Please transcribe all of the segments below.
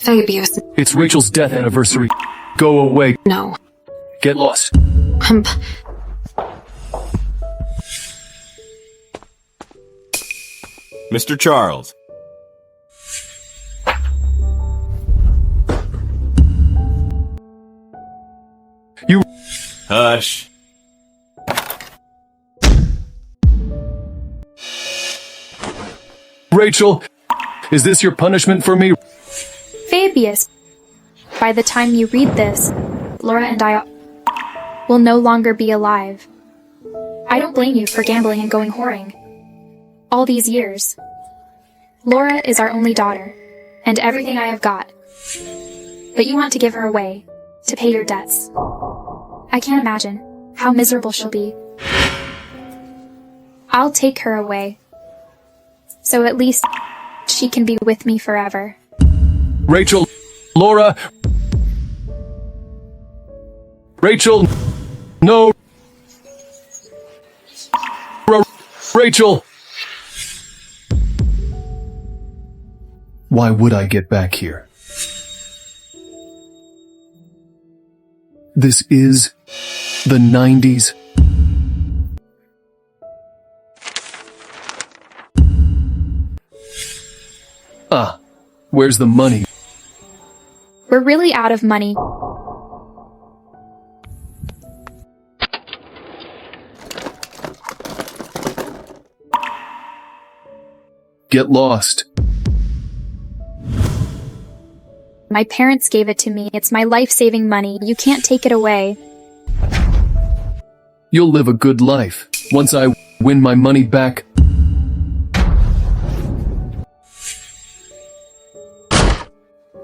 Fabius. It's Rachel's death anniversary. Go away. No. Get lost. Mr. Charles. You... Hush. Rachel, is this your punishment for me? Fabius, by the time you read this, Laura and I will no longer be alive. I don't blame you for gambling and going whoring. All these years. Laura is our only daughter, and everything I have got. But you want to give her away, to pay your debts. I can't imagine how miserable she'll be. I'll take her away, so at least she can be with me forever. Rachel, Laura... Rachel, no... Rachel! Why would I get back here? This is the 90s. Where's the money? We're really out of money. Get lost. My parents gave it to me. It's my life-saving money. You can't take it away. You'll live a good life once I win my money back.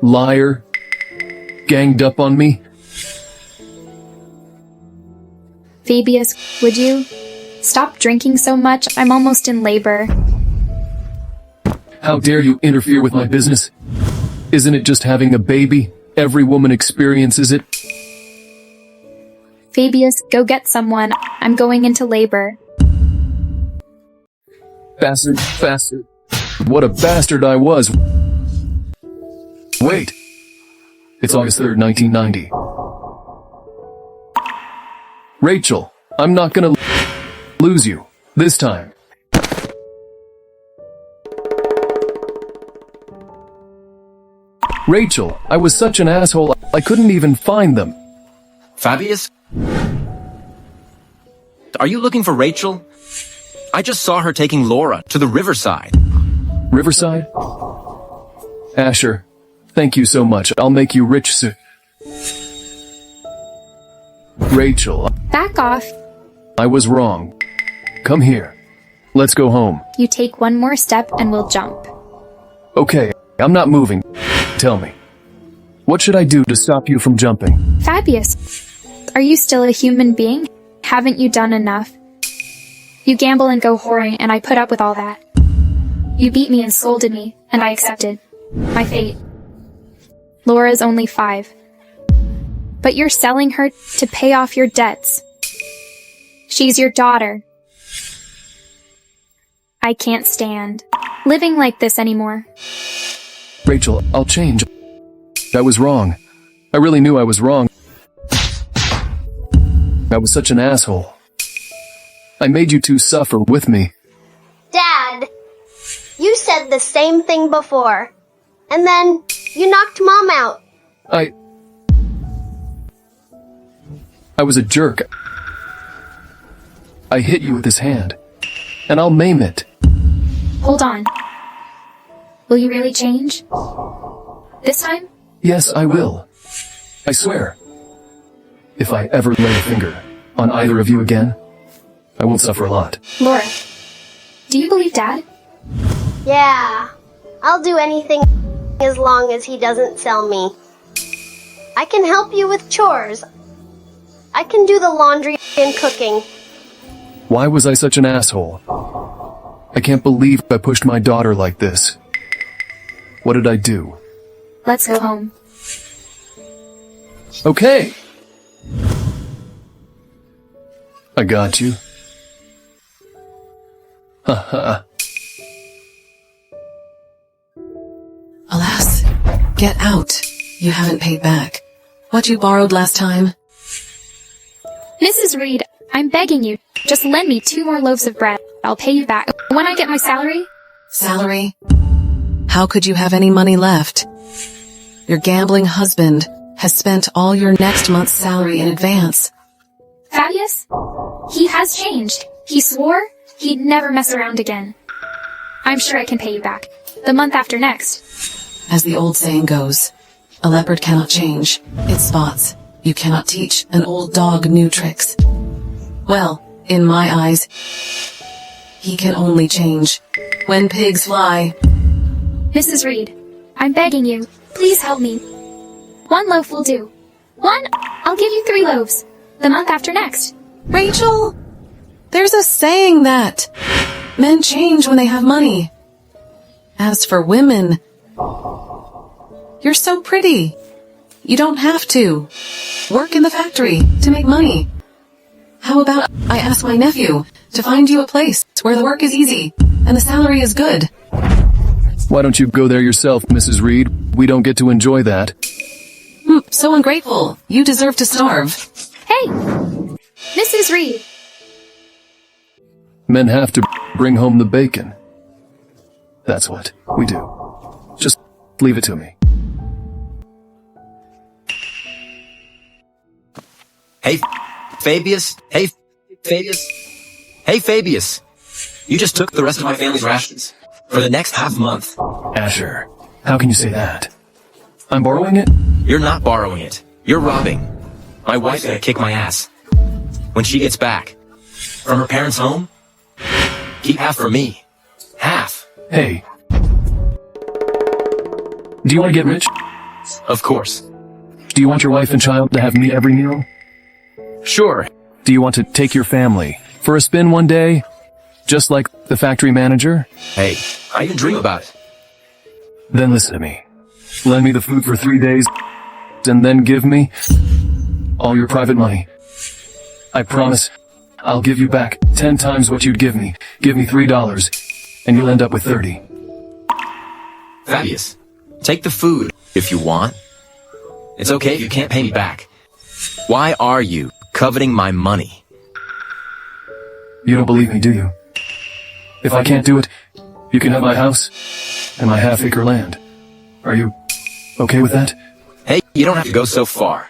Liar. Ganged up on me. Fabius, would you stop drinking so much? I'm almost in labor. How dare you interfere with my business? Isn't it just having a baby? Every woman experiences it. Fabius, go get someone. I'm going into labor. Bastard, bastard. What a bastard I was. Wait. It's August 3rd, 1990. Rachel, I'm not gonna lose you. This time. Rachel, I was such an asshole, I couldn't even find them. Fabius? Are you looking for Rachel? I just saw her taking Laura to the riverside. Riverside? Asher, thank you so much. I'll make you rich soon. Rachel, Back off. I was wrong. Come here. Let's go home. You take one more step and we'll jump. Okay, I'm not moving. Tell me. What should I do to stop you from jumping? Fabius, are you still a human being? Haven't you done enough? You gamble and go whoring, and I put up with all that. You beat me and scolded me, and I accepted my fate. Laura's only 5. But you're selling her to pay off your debts. She's your daughter. I can't stand living like this anymore. Rachel, I'll change. I was wrong. I really knew I was wrong. I was such an asshole. I made you two suffer with me. Dad, you said the same thing before. And then you knocked Mom out. I was a jerk. I hit you with this hand. And I'll maim it. Hold on. Will you really change? This time? Yes, I will. I swear. If I ever lay a finger on either of you again, I won't suffer a lot. Laura, do you believe Dad? Yeah, I'll do anything as long as he doesn't sell me. I can help you with chores. I can do the laundry and cooking. Why was I such an asshole? I can't believe I pushed my daughter like this. What did I do? Let's go home. Okay. I got you. Haha. Alas, Get out. You haven't paid back. What you borrowed last time? Mrs. Reed, I'm begging you, just lend me 2 more loaves of bread. I'll pay you back when I get my salary. Salary? How could you have any money left? Your gambling husband has spent all your next month's salary in advance. Fabius? He has changed. He swore he'd never mess around again. I'm sure I can pay you back. The month after next. As the old saying goes, a leopard cannot change its spots. You cannot teach an old dog new tricks. Well, in my eyes, he can only change when pigs fly. Mrs. Reed, I'm begging you, please help me. 1 loaf will do. 1? I'll give you 3 loaves. The month after next. Rachel, there's a saying that men change when they have money. As for women, you're so pretty. You don't have to work in the factory to make money. How about I ask my nephew to find you a place where the work is easy and the salary is good? Why don't you go there yourself, Mrs. Reed? We don't get to enjoy that. So ungrateful. You deserve to starve. Hey! Mrs. Reed! Men have to bring home the bacon. That's what we do. Just leave it to me. Hey, Fabius. Hey, Fabius. Hey, Fabius. You just took the rest of my family's rations for the next half month. Asher, how can you say that? I'm borrowing it? You're not borrowing it. You're robbing. My wife's gonna kick my ass. When she gets back from her parents' home, keep half for me. Half. Hey. Do you want to get rich? Of course. Do you want your wife and child to have me every meal? Sure. Do you want to take your family for a spin one day? Just like the factory manager? Hey, I even dream about it. Then listen to me. Lend me the food for 3 days, and then give me all your private money. I promise I'll give you back 10 times what you'd give me. Give me $3, and you'll end up with 30. Fabius, take the food if you want. It's okay if you can't pay me back. Why are you coveting my money? You don't believe me, do you? If I can't do it, you can have my house and my half-acre land. Are you okay with that? Hey, you don't have to go so far.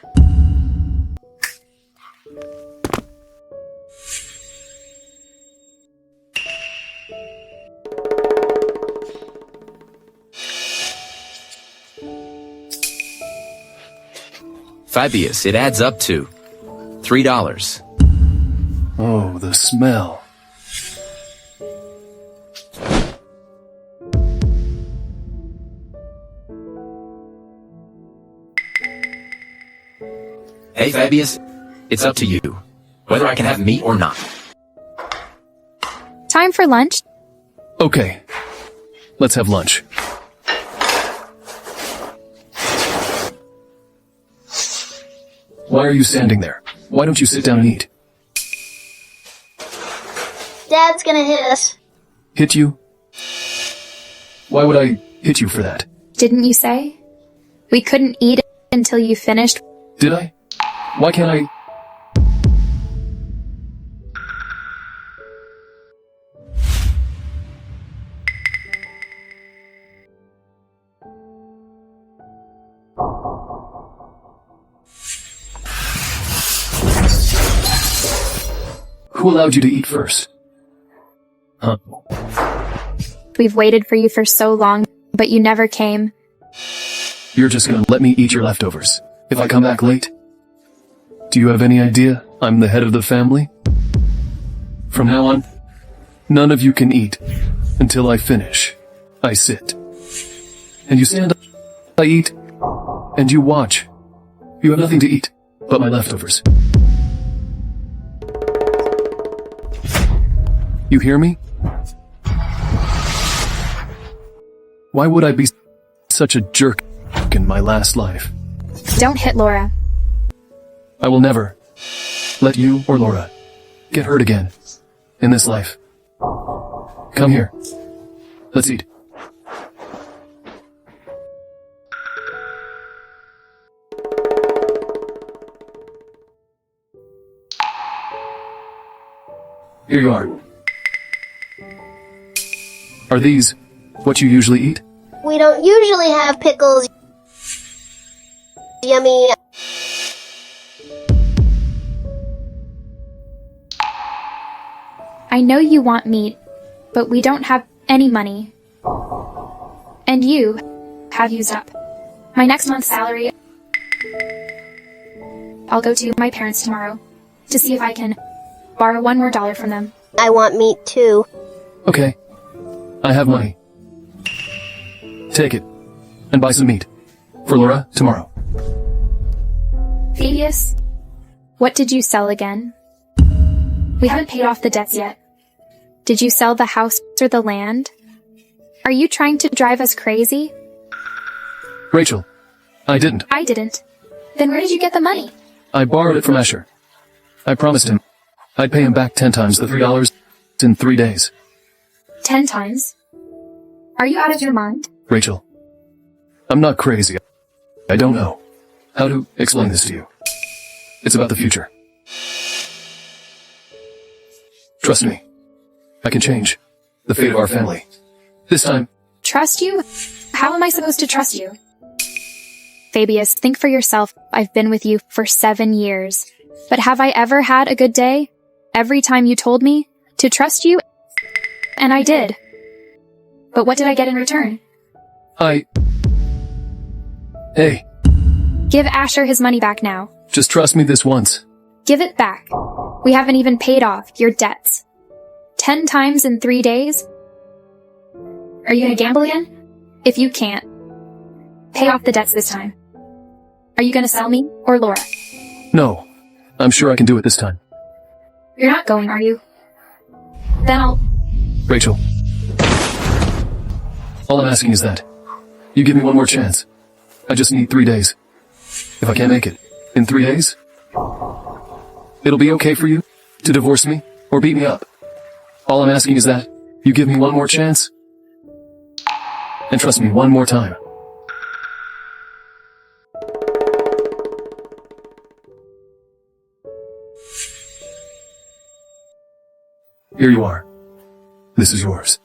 Fabius, it adds up to $3. Oh, the smell. Hey, Fabius, it's up to you, whether I can have meat or not. Time for lunch? Okay, let's have lunch. Why are you standing there? Why don't you sit down and eat? Dad's gonna hit us. Hit you? Why would I hit you for that? Didn't you say? We couldn't eat it until you finished. Did I? Why can't I? Who allowed you to eat first? Huh? We've waited for you for so long, but you never came. You're just gonna let me eat your leftovers if I come back late? Do you have any idea I'm the head of the family? From now on, none of you can eat until I finish. I sit. And you stand up, I eat, and you watch. You have nothing to eat but my leftovers. You hear me? Why would I be such a jerk in my last life? Don't hit Laura. I will never let you or Laura get hurt again in this life. Come here. Let's eat. Here you are. Are these what you usually eat? We don't usually have pickles. Yummy. I know you want meat, but we don't have any money. And you have used up my next month's salary. I'll go to my parents tomorrow to see if I can borrow $1 more from them. I want meat too. Okay. I have money. Take it and buy some meat for Laura tomorrow. Fabius, what did you sell again? We haven't paid off the debts yet. Did you sell the house or the land? Are you trying to drive us crazy? Rachel, I didn't. I didn't. Then where did you get the money? I borrowed it from Escher. I promised him I'd pay him back 10 times the $3 in 3 days. 10 times? Are you out of your mind? Rachel, I'm not crazy. I don't know how to explain this to you. It's about the future. Trust me, I can change the fate of our family. This time. Trust you? How am I supposed to trust you? Fabius, think for yourself. I've been with you for 7 years. But have I ever had a good day? Every time you told me to trust you, and I did. But what did I get in return? Hey. Give Asher his money back now. Just trust me this once. Give it back. We haven't even paid off your debts. 10 times in 3 days? Are you gonna gamble again? If you can't, pay off the debts this time. Are you gonna sell me or Laura? No, I'm sure I can do it this time. You're not going, are you? Then I'll... Rachel. All I'm asking is that you give me one more chance. I just need 3 days. If I can't make it in 3 days, it'll be okay for you to divorce me or beat me up. All I'm asking is that you give me one more chance and trust me one more time. Here you are. This is yours.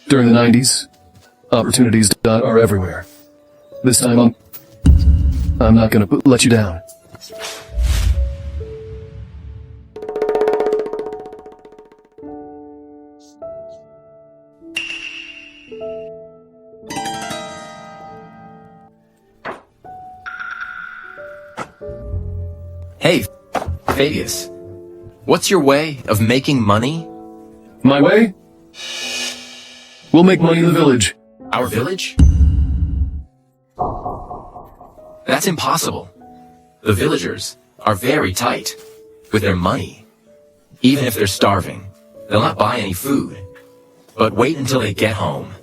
During the 90s, opportunities are everywhere. This time I'm not gonna let you down. Hey, Fabius. What's your way of making money? My way? We'll make money in the village. Our village? That's impossible. The villagers are very tight with their money. Even if they're starving, they'll not buy any food, but wait until they get home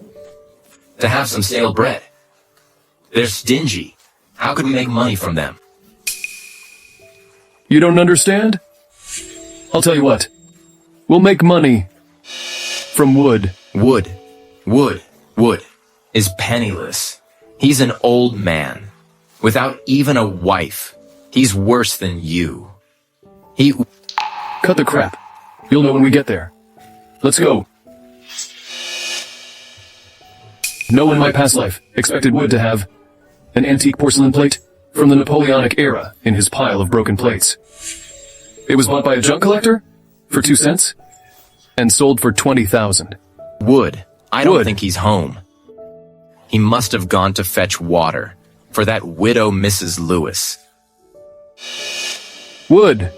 to have some stale bread. They're stingy. How could we make money from them? You don't understand? I'll tell you what. We'll make money from wood. Wood is penniless. He's an old man without even a wife. He's worse than you. Cut the crap. You'll know when we get there. Let's go. No one in my past life expected Wood to have an antique porcelain plate from the Napoleonic era in his pile of broken plates. It was bought by a junk collector for 2 cents and sold for 20,000. Wood, I don't think he's home. He must have gone to fetch water for that widow Mrs. Lewis. Wood,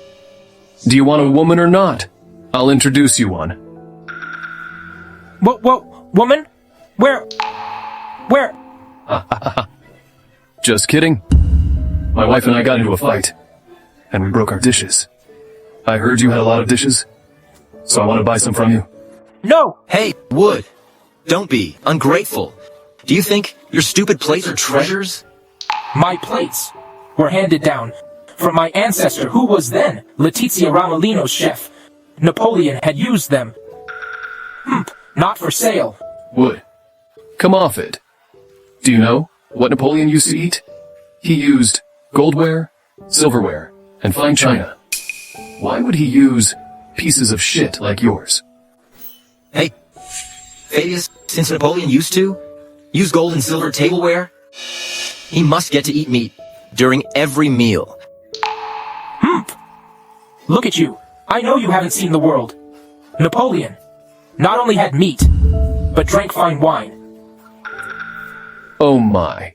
do you want a woman or not? I'll introduce you one. What, woman? Where? Just kidding. My wife and I got into a fight, and we broke our dishes. I heard you had a lot of dishes, so I want to buy some from you. No! Hey, Wood, don't be ungrateful. Do you think your stupid plates are treasures? My plates were handed down from my ancestor, who was then Letizia Ramolino's chef. Napoleon had used them. Not for sale. Wood, come off it. Do you know what Napoleon used to eat? He used goldware, silverware, and find china. Why would he use pieces of shit like yours? Hey, Fabius, since Napoleon used to use gold and silver tableware, he must get to eat meat during every meal. Look at you. I know you haven't seen the world. Napoleon not only had meat, but drank fine wine. Oh my.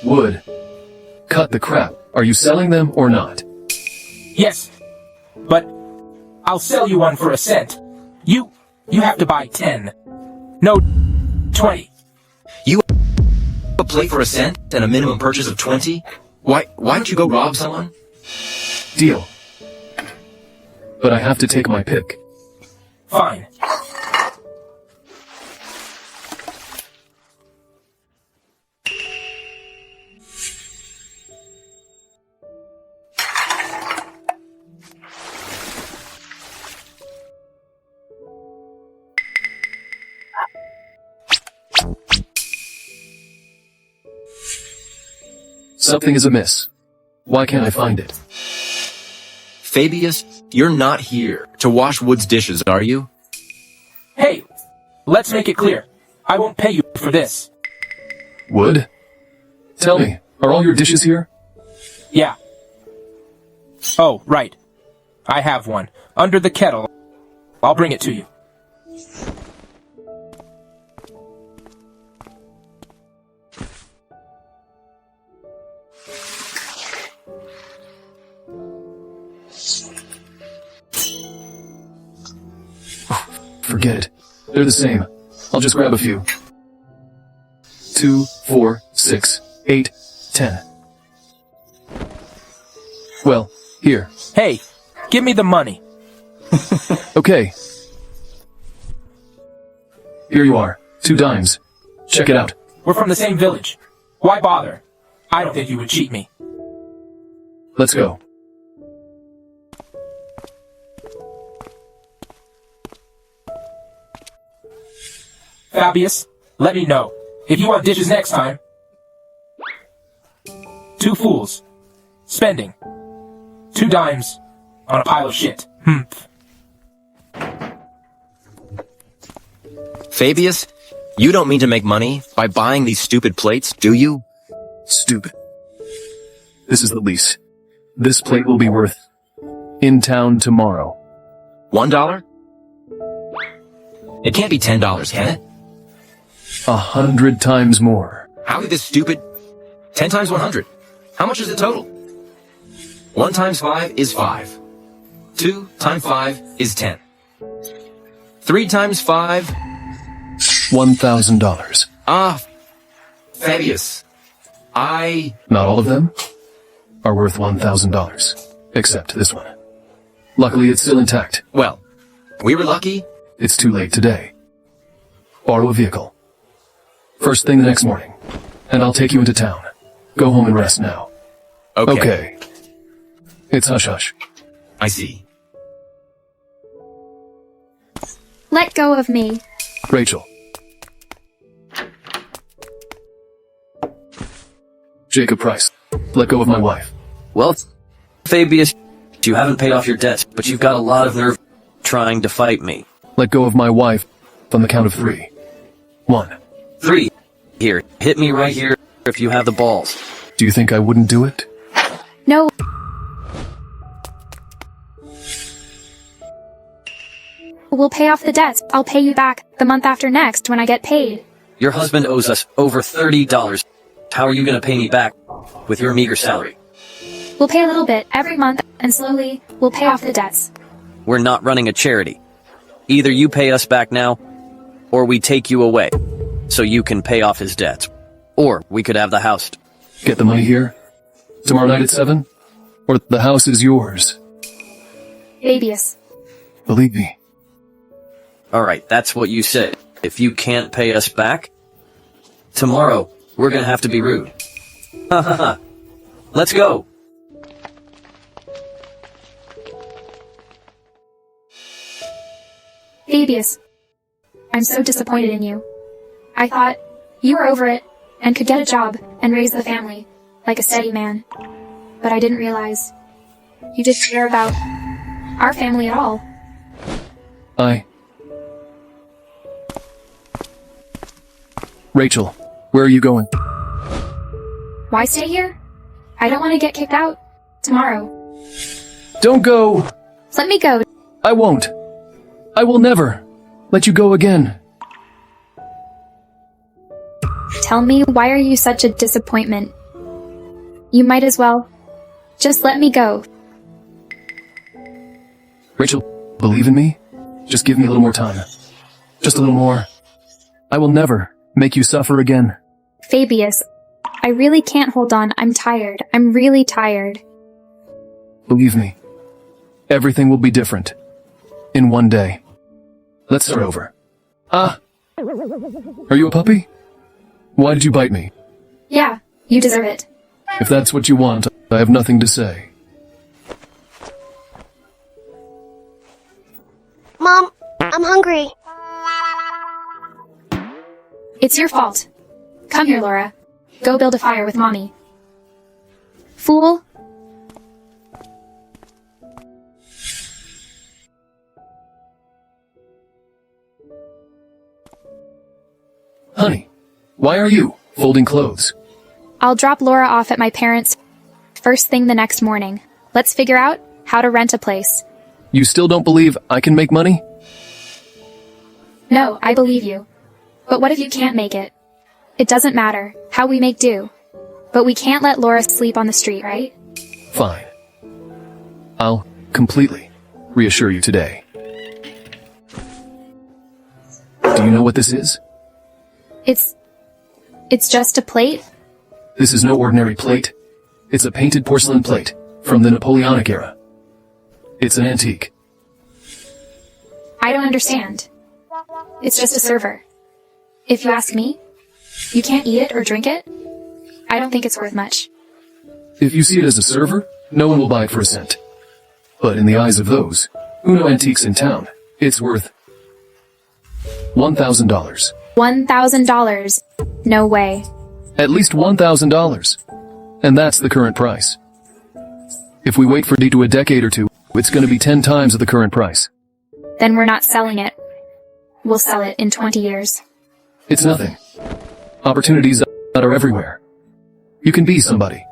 Wood. Cut the crap. Are you selling them or not? Yes, but I'll sell you one for a cent. You have to buy 10. No, 20. You a plate for a cent and a minimum purchase of 20? Why don't you go rob someone? Deal. But I have to take my pick. Fine. Something is amiss. Why can't I find it? Fabius, you're not here to wash Wood's dishes, are you? Hey, let's make it clear. I won't pay you for this. Wood? Tell me, are all your dishes here? Yeah. Oh, right. I have one. Under the kettle. I'll bring it to you. Forget it. They're the same. I'll just grab a few. 2, 4, 6, 8, 10. Well, here. Hey, give me the money. Okay. Here you are. 2 dimes. Check it out. We're from the same village. Why bother? I don't think you would cheat me. Let's go. Fabius, let me know. If you want dishes next time. 2 fools. Spending. 2 dimes on a pile of shit. Fabius, you don't mean to make money by buying these stupid plates, do you? Stupid. This is the lease. This plate will be worth in town tomorrow. $1? It can't be $10, can it? 100 times more. How is this stupid? 10 times 100. How much is the total? 1 times 5 is 5. 2 times 5 is 10. 3 times 5... $1,000. Ah, Fabius. Not all of them are worth $1,000. Except this one. Luckily, it's still intact. Well, we were lucky. It's too late today. Borrow a vehicle. First thing the next morning. And I'll take you into town. Go home and rest now. Okay. It's hush-hush. I see. Let go of me. Rachel. Jacob Price. Let go of my wife. Well, Fabius, you haven't paid off your debts, but you've got a lot of nerve trying to fight me. Let go of my wife on the count of 3. 1. 3. Here, hit me right here if you have the balls. Do you think I wouldn't do it? No. We'll pay off the debts. I'll pay you back the month after next when I get paid. Your husband owes us over $30. How are you going to pay me back with your meager salary? We'll pay a little bit every month, and slowly, we'll pay off the debts. We're not running a charity. Either you pay us back now, or we take you away, so you can pay off his debts. Or we could have the house. Get the money here? Tomorrow night at 7? Or the house is yours? Fabius. Believe me. Alright, that's what you said. If you can't pay us back, tomorrow, we're gonna have to be rude. Ha ha ha. Let's go. Fabius. I'm so disappointed in you. I thought you were over it and could get a job and raise the family like a steady man. But I didn't realize you didn't care about our family at all. Rachel, where are you going? Why stay here? I don't want to get kicked out tomorrow. Don't go! Let me go. I won't. I will never let you go again. Tell me, why are you such a disappointment? You might as well just let me go. Rachel, believe in me? Just give me a little more time. Just a little more. I will never make you suffer again. Fabius, I really can't hold on. I'm tired. I'm really tired. Believe me, everything will be different. In one day. Let's start over. Are you a puppy? Why did you bite me? Yeah, you deserve it. If that's what you want, I have nothing to say. Mom, I'm hungry. It's your fault. Come here, Laura. Go build a fire with Mommy. Fool. Honey, why are you folding clothes? I'll drop Laura off at my parents' first thing the next morning. Let's figure out how to rent a place. You still don't believe I can make money? No, I believe you. But what if you can't make it? It doesn't matter how we make do. But we can't let Laura sleep on the street, right? Fine. I'll completely reassure you today. Do you know what this is? It's just a plate? This is no ordinary plate. It's a painted porcelain plate from the Napoleonic era. It's an antique. I don't understand. It's just a server. If you ask me, you can't eat it or drink it. I don't think it's worth much. If you see it as a server, no one will buy it for a cent. But in the eyes of those who know antiques in town, it's worth $1,000. $1,000. No way. At least $1,000. And that's the current price. If we wait for a decade or two, it's going to be 10 times of the current price. Then we're not selling it. We'll sell it in 20 years. It's nothing. Opportunities are everywhere. You can be somebody,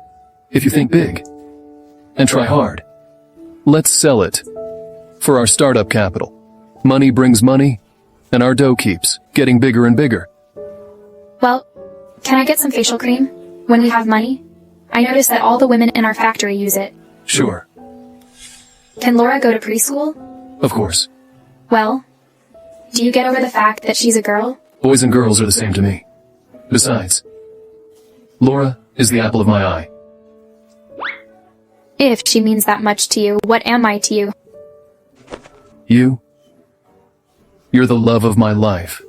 if you think big, and try hard. Let's sell it for our startup capital. Money brings money, and our dough keeps getting bigger and bigger. Well, can I get some facial cream when we have money? I noticed that all the women in our factory use it. Sure. Can Laura go to preschool? Of course. Well, do you get over the fact that she's a girl? Boys and girls are the same to me. Besides, Laura is the apple of my eye. If she means that much to you, what am I to you? You're the love of my life.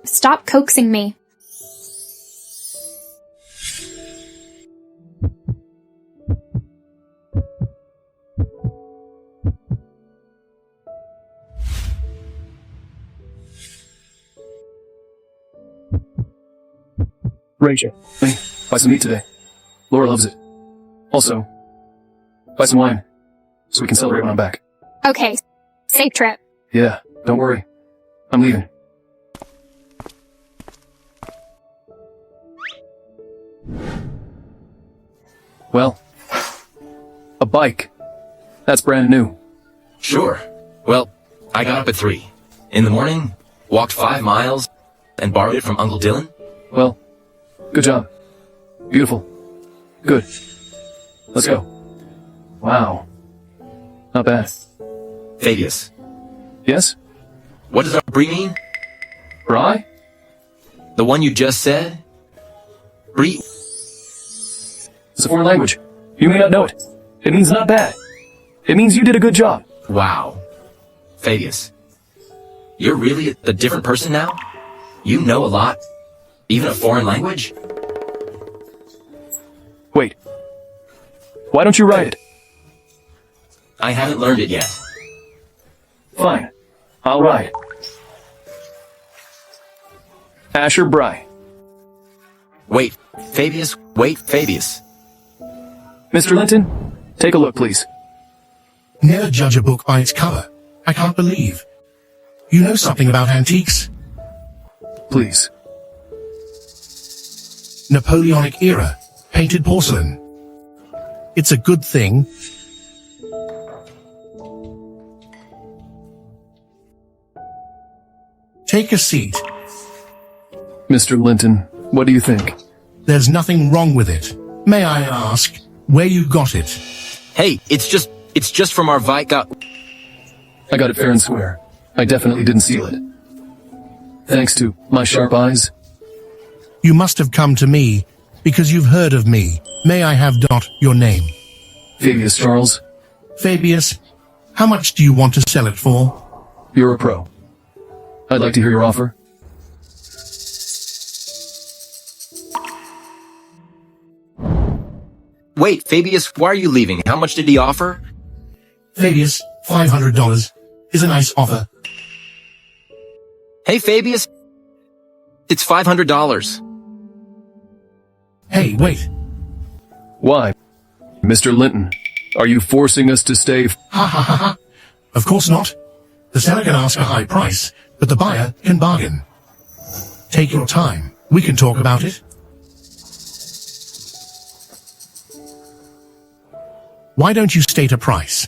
Stop coaxing me. Rachel, hey, buy some meat today. Laura loves it. Also, buy some wine, so we can celebrate when I'm back. Okay, safe trip. Yeah, don't worry. I'm leaving. Well, a bike. That's brand new. Sure. Well, I got up at 3. In the morning, walked 5 miles, and borrowed it from Uncle Dylan. Well, good job. Beautiful. Good. Let's go. Wow. Not bad. Fabius, Yes? what does our brie mean? Bry? The one you just said? Brie? It's a foreign language. You may not know it. It means not bad. It means you did a good job. Wow. Fabius, you're really a different person now? You know a lot? Even a foreign language? Wait. Why don't you write it? I haven't learned it yet. Fine. I'll write. Asher Bry. Wait, Fabius, wait, Fabius. Mr. Linton, take a look, please. Never judge a book by its cover. I can't believe. You know something about antiques? Please. Napoleonic era. Painted porcelain. It's a good thing. Take a seat. Mr. Linton, what do you think? There's nothing wrong with it. May I ask where you got it? Hey, it's just from our Vika. I got it fair and square. I definitely didn't steal it. Thanks to my sharp eyes. You must have come to me because you've heard of me. May I have your name? Fabius Charles, Fabius, how much do you want to sell it for? you're a pro. I'd like to hear your offer. Wait, Fabius, why are you leaving? How much did he offer? Fabius, $500 is a nice offer. Hey, Fabius. It's $500. Hey, wait. Why? Mr. Linton, are you forcing us to stay? Ha ha ha ha. Of course not. The seller can ask a high price, but the buyer can bargain. Take your time. We can talk about it. Why don't you state a price?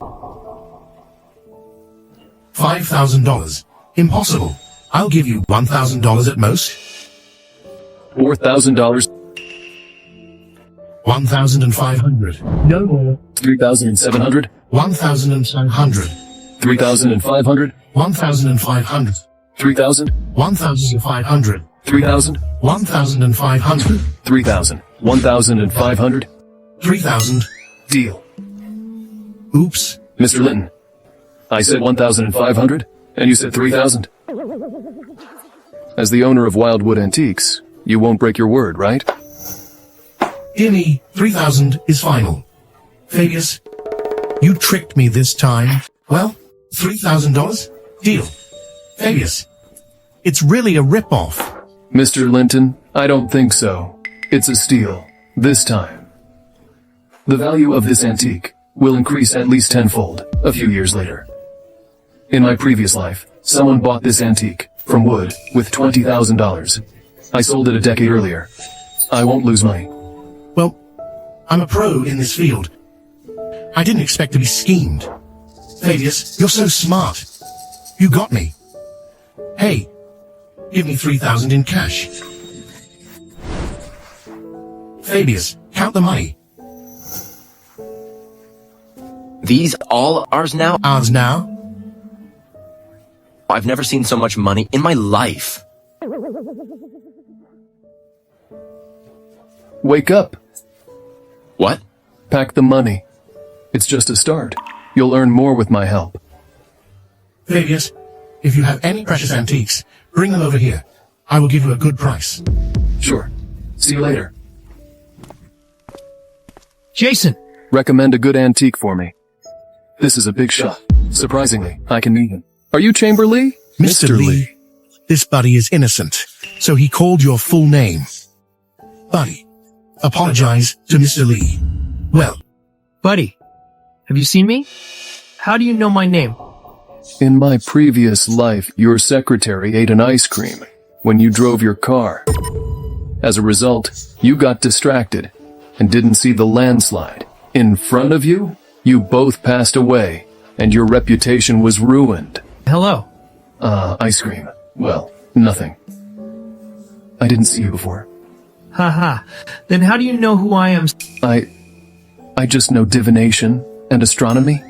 $5,000. Impossible. I'll give you $1,000 at most. $4,000, $1,500. No more. $3,700, $1,700. $3,500, $1,500. $3,000, $1,500. $3,000, $1,500. $3,000, $1,500. $3,000. Deal. Oops. Mr. Linton, I said 1,500, and you said 3,000. As the owner of Wildwood Antiques, you won't break your word, right? Hear me, 3,000 is final. Fabius, you tricked me this time. Well, $3,000? Deal. Fabius, it's really a rip-off. Mr. Linton, I don't think so. It's a steal. This time. The value of this antique will increase at least tenfold a few years later. In my previous life, someone bought this antique from Wood with $20,000. I sold it a decade earlier. I won't lose money. Well, I'm a pro in this field. I didn't expect to be schemed. Fabius, you're so smart. You got me. Hey, give me 3,000 in cash. Fabius, count the money. These all ours now? Ours now? I've never seen so much money in my life. Wake up. What? Pack the money. It's just a start. You'll earn more with my help. Fabius, if you have any precious antiques, bring them over here. I will give you a good price. Sure. See you later. Jason! Recommend a good antique for me. This is a big shot. Surprisingly, I can meet him. Are you Chamberlain? Mr. Lee, this buddy is innocent, so he called your full name. Buddy, apologize to Mr. Lee. Well, Buddy, have you seen me? How do you know my name? In my previous life, your secretary ate an ice cream when you drove your car. As a result, you got distracted and didn't see the landslide. In front of you, you both passed away, and your reputation was ruined. Hello. Ice cream. Well, nothing. I didn't see you before. Haha. Then how do you know who I am? I just know divination and astronomy.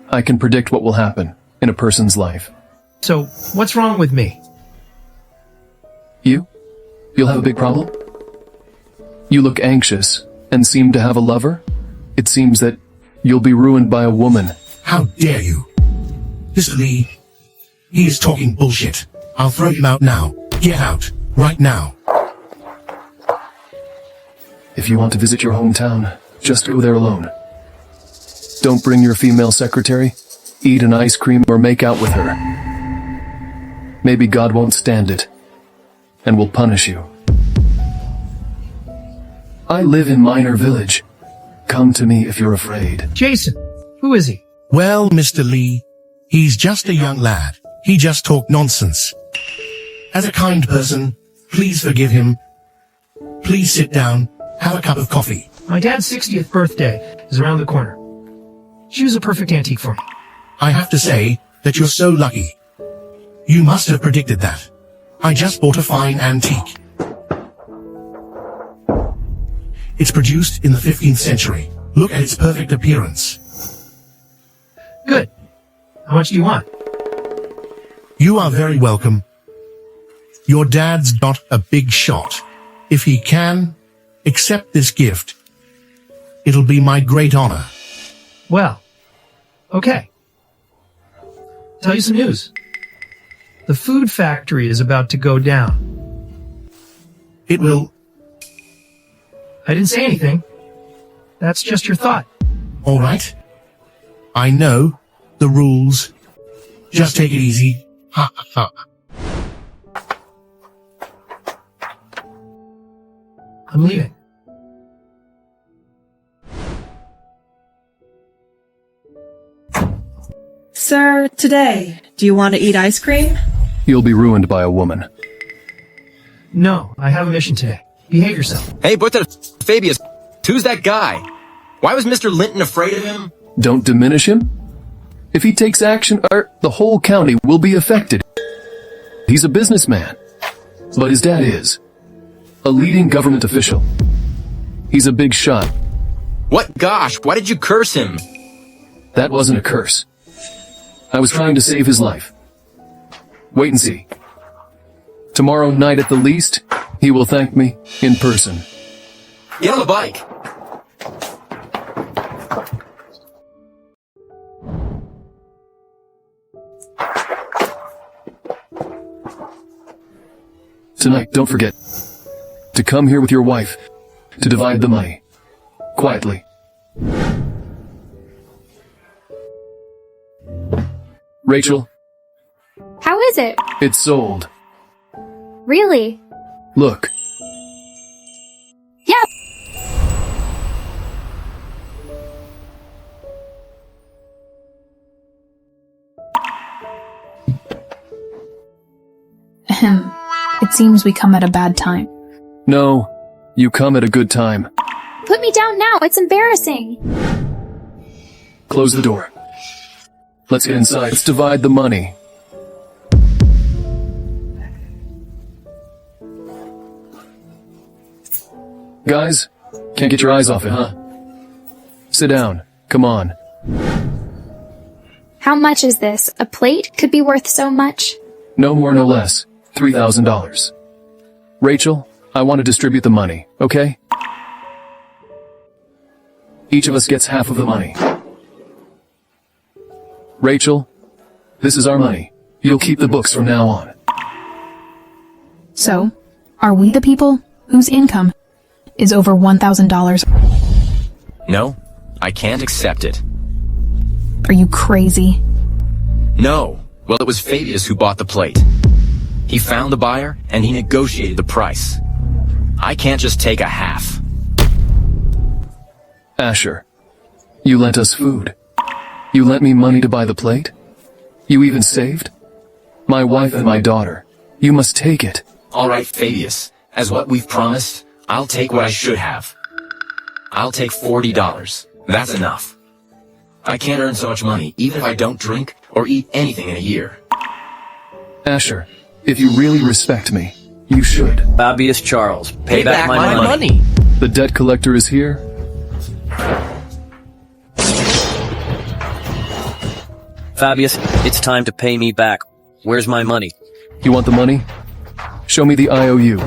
I can predict what will happen in a person's life. So, what's wrong with me? You'll have a big problem? You look anxious and seem to have a lover? It seems that you'll be ruined by a woman. how dare you? Mr. Lee, he is talking bullshit. I'll throw him out now. Get out, right now. If you want to visit your hometown, just go there alone. Don't bring your female secretary, eat an ice cream, or make out with her. Maybe God won't stand it, and will punish you. I live in Minor Village. Come to me if you're afraid. Jason, who is he? Well, Mr. Lee, he's just a young lad. He just talked nonsense. As a kind person, please forgive him. Please sit down, have a cup of coffee. My dad's 60th birthday is around the corner. She was a perfect antique for me. I have to say that you're so lucky. You must have predicted that. I just bought a fine antique. It's produced in the 15th century. Look at its perfect appearance. Good. How much do you want? You are very welcome. Your dad's not a big shot. If he can accept this gift, it'll be my great honor. Well, okay. Tell you some news. The food factory is about to go down. It will. I didn't say anything. That's just your thought. All right. I know the rules. Just take it easy. Ha ha ha. I'm leaving. Sir, today, do you want to eat ice cream? You'll be ruined by a woman. No, I have a mission today. Behave yourself. Hey, but Fabius, who's that guy? Why was Mr. Linton afraid of him? Don't diminish him. If he takes action, the whole county will be affected. He's a businessman, but his dad is a leading government official. He's a big shot. What gosh, why did you curse him? That wasn't a curse. I was trying to save his life. Wait and see. Tomorrow night at the least, he will thank me in person. Get on the bike. Tonight, don't forget to come here with your wife to divide the money. Quietly. Rachel, How is it? it's sold. Really? Look, Yeah. Ahem. It seems we come at a bad time. no, you come at a good time. Put me down now. It's embarrassing. Close the door. Let's get inside. Let's divide the money. Guys, can't get your eyes off it, huh? Sit down. Come on. How much is this? A plate could be worth so much. No more, no less. $3,000. Rachel, I want to distribute the money, okay? Each of us gets half of the money. Rachel, this is our money. You'll keep the books from now on. So, are we the people whose income is over $1,000? No, I can't accept it. Are you crazy? No. Well, it was Fabius who bought the plate. He found the buyer, and he negotiated the price. I can't just take a half. Asher, you lent us food. You lent me money to buy the plate? You even saved? My wife and my daughter. You must take it. All right, Fabius. As what we've promised, I'll take what I should have. I'll take $40. That's enough. I can't earn so much money, even if I don't drink or eat anything in a year. Asher, if you really respect me, you should. Fabius Charles, pay back my money. The debt collector is here. Fabius, it's time to pay me back. Where's my money? You want the money? Show me the IOU.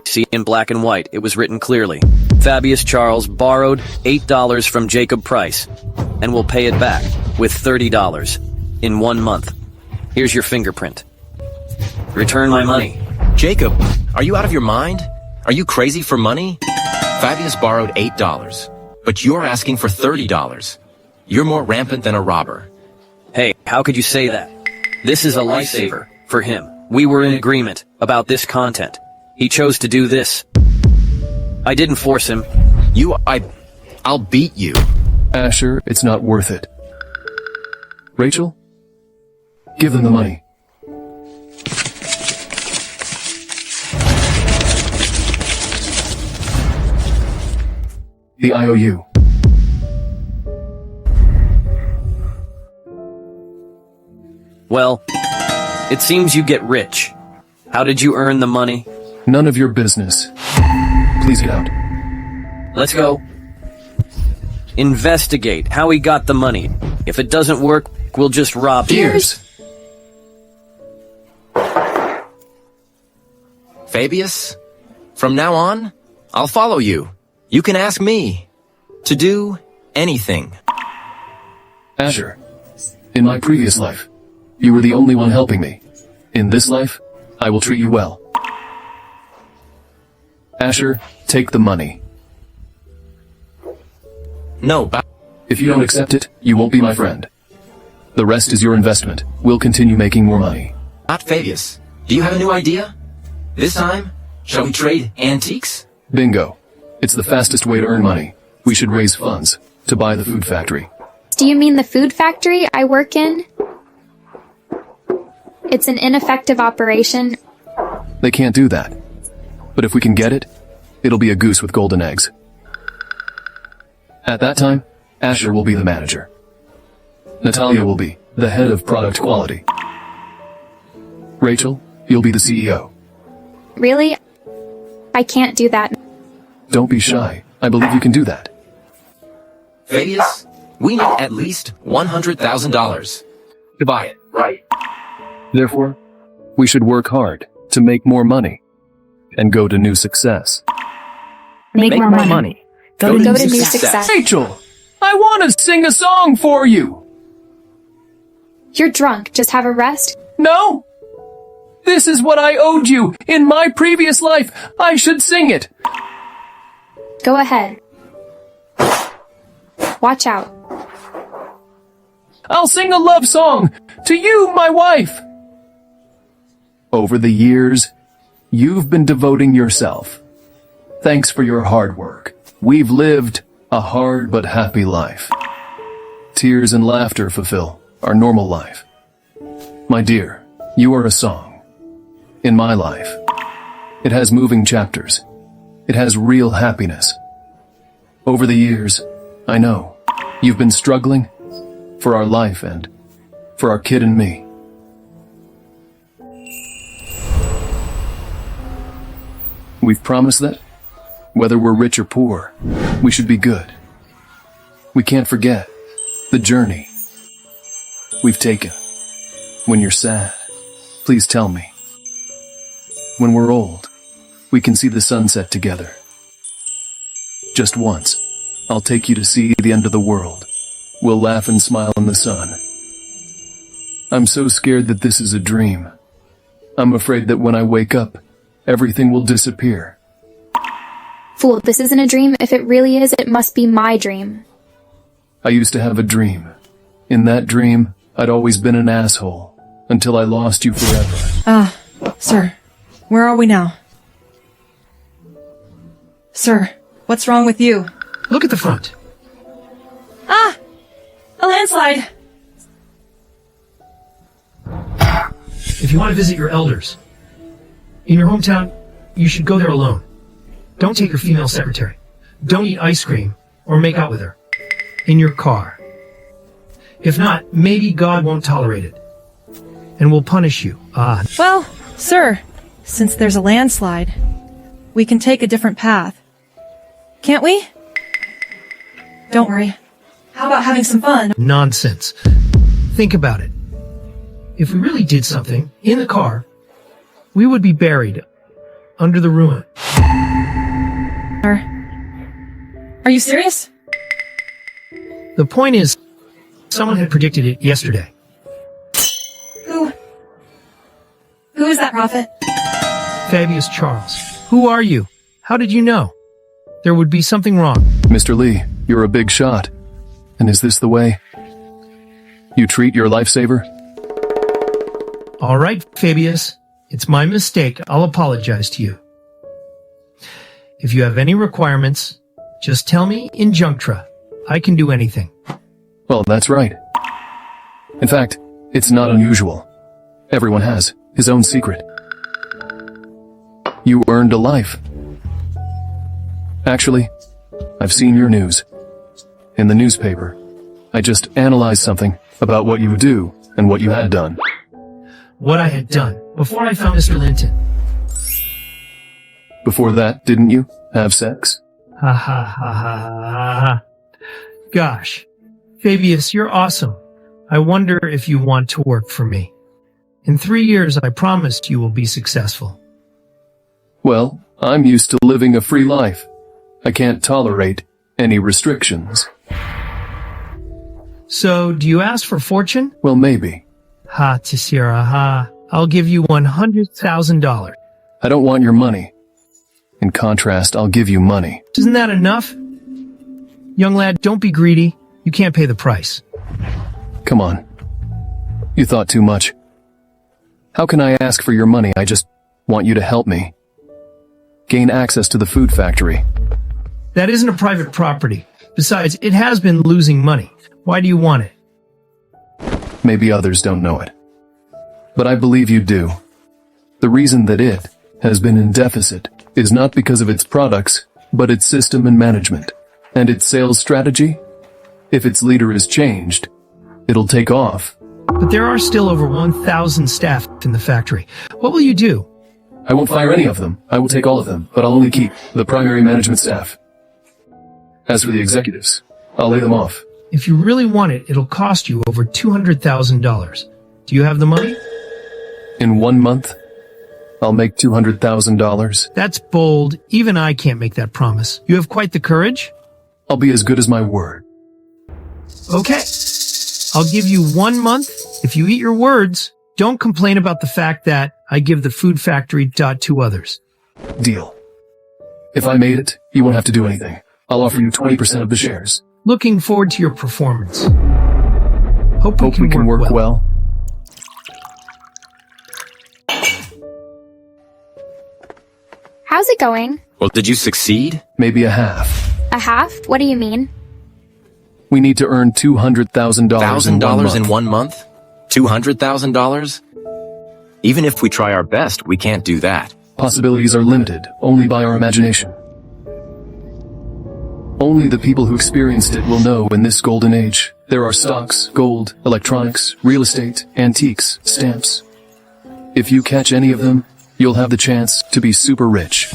See, in black and white, it was written clearly. Fabius Charles borrowed $8 from Jacob Price and will pay it back with $30 in 1 month. Here's your fingerprint. Return my money. Jacob, are you out of your mind? Are you crazy for money? Fabius borrowed $8, but you're asking for $30. You're more rampant than a robber. Hey, how could you say that? This is a lifesaver for him. We were in agreement about this content. He chose to do this. I didn't force him. I'll beat you. Asher, it's not worth it. Rachel? Give them the money. The IOU. Well, it seems you get rich. How did you earn the money? None of your business. Please get out. Let's go. Investigate how he got the money. If it doesn't work, we'll just rob him. Ears! Fabius, from now on, I'll follow you. You can ask me to do anything. Asher, in my previous life, you were the only one helping me. In this life, I will treat you well. Asher, take the money. No, but If you don't accept it, you won't be my friend. The rest is your investment. We'll continue making more money. not Fabius. Do you have a new idea? This time, shall we trade antiques? Bingo. It's the fastest way to earn money. We should raise funds to buy the food factory. Do you mean the food factory I work in? It's an ineffective operation. They can't do that. But if we can get it, it'll be a goose with golden eggs. At that time, Asher will be the manager. Natalia will be the head of product quality. Rachel, you'll be the CEO. Really? I can't do that. Don't be shy. I believe you can do that. Fabius, we need at least $100,000 to buy it. Right. Therefore, we should work hard to make more money and go to new success. Make more money. Go to new success. Rachel, I want to sing a song for you. You're drunk. Just have a rest. No? This is what I owed you in my previous life. I should sing it. Go ahead. Watch out. I'll sing a love song to you, my wife. Over the years, you've been devoting yourself. Thanks for your hard work. We've lived a hard but happy life. Tears and laughter fulfill our normal life. My dear, you are a song. In my life, it has moving chapters. It has real happiness. Over the years, I know you've been struggling for our life and for our kid and me. We've promised that, whether we're rich or poor, we should be good. We can't forget the journey we've taken. When you're sad, please tell me. When we're old, we can see the sunset together. Just once, I'll take you to see the end of the world. We'll laugh and smile in the sun. I'm so scared that this is a dream. I'm afraid that when I wake up, everything will disappear. Fool, this isn't a dream. If it really is, it must be my dream. I used to have a dream. In that dream, I'd always been an asshole, until I lost you forever. Sir, where are we now? Sir, what's wrong with you? Look at the front. A landslide! If you want to visit your elders in your hometown, you should go there alone. Don't take your female secretary. Don't eat ice cream or make out with her in your car. If not, maybe God won't tolerate it and will punish you. Well, sir, since there's a landslide, we can take a different path. Can't we? Don't worry. How about having some fun? Nonsense. Think about it. If we really did something in the car, we would be buried under the ruin. Are you serious? The point is, someone had predicted it yesterday. Who is that prophet? Fabius Charles. Who are you? How did you know? There would be something wrong. Mr. Lee, you're a big shot. And is this the way you treat your lifesaver? All right, Fabius. It's my mistake. I'll apologize to you. If you have any requirements, just tell me in Junctra. I can do anything. Well, that's right. In fact, it's not unusual. Everyone has his own secret. You earned a life. Actually, I've seen your news. In the newspaper, I just analyzed something about what you do and what you had done. What I had done before I found Mr. Linton. Before that, didn't you have sex? Ha ha ha ha ha ha. Gosh. Fabius, you're awesome. I wonder if you want to work for me. In 3 years, I promised you will be successful. Well, I'm used to living a free life. I can't tolerate any restrictions. So, do you ask for fortune? Well, maybe. Ha, Tisira, ha. I'll give you $100,000. I don't want your money. In contrast, I'll give you money. Isn't that enough? Young lad, don't be greedy. You can't pay the price. Come on. You thought too much. How can I ask for your money? I just want you to help me. Gain access to the food factory. That isn't a private property. Besides, it has been losing money. Why do you want it? Maybe others don't know it. But I believe you do. The reason that it has been in deficit is not because of its products, but its system and management. And its sales strategy? If its leader is changed, it'll take off. But there are still over 1,000 staff in the factory. What will you do? I won't fire any of them. I will take all of them, but I'll only keep the primary management staff. As for the executives, I'll lay them off. If you really want it, it'll cost you over $200,000. Do you have the money? In 1 month, I'll make $200,000. That's bold. Even I can't make that promise. You have quite the courage? I'll be as good as my word. Okay. I'll give you 1 month. If you eat your words, don't complain about the fact that I give the food factory to others. Deal. If I made it, you won't have to do anything. I'll offer you 20% of the shares. Looking forward to your performance. Hope we can work well. How's it going? Well, did you succeed? Maybe a half. A half? What do you mean? We need to earn $200,000 $1,000 in 1 month? $200,000? Even if we try our best, we can't do that. Possibilities are limited only by our imagination. Only the people who experienced it will know in this golden age. There are stocks, gold, electronics, real estate, antiques, stamps. If you catch any of them, you'll have the chance to be super rich.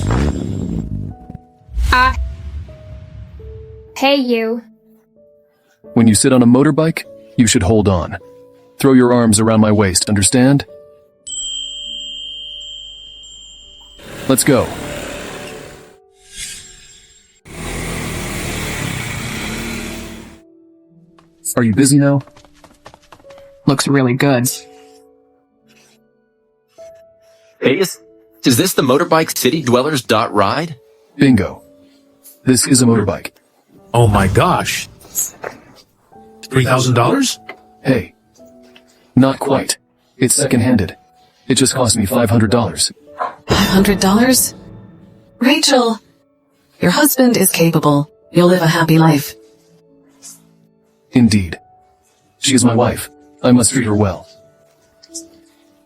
Hey you. When you sit on a motorbike, you should hold on. Throw your arms around my waist, understand? Let's go. Are you busy now? Looks really good. Hey, is this the Motorbike City Dwellers .ride? Bingo. This is a motorbike. Oh my gosh. $3,000? Hey. Not quite. It's second-handed. It just cost me $500. $500? Rachel, your husband is capable. You'll live a happy life. Indeed. She is my wife. I must treat her well.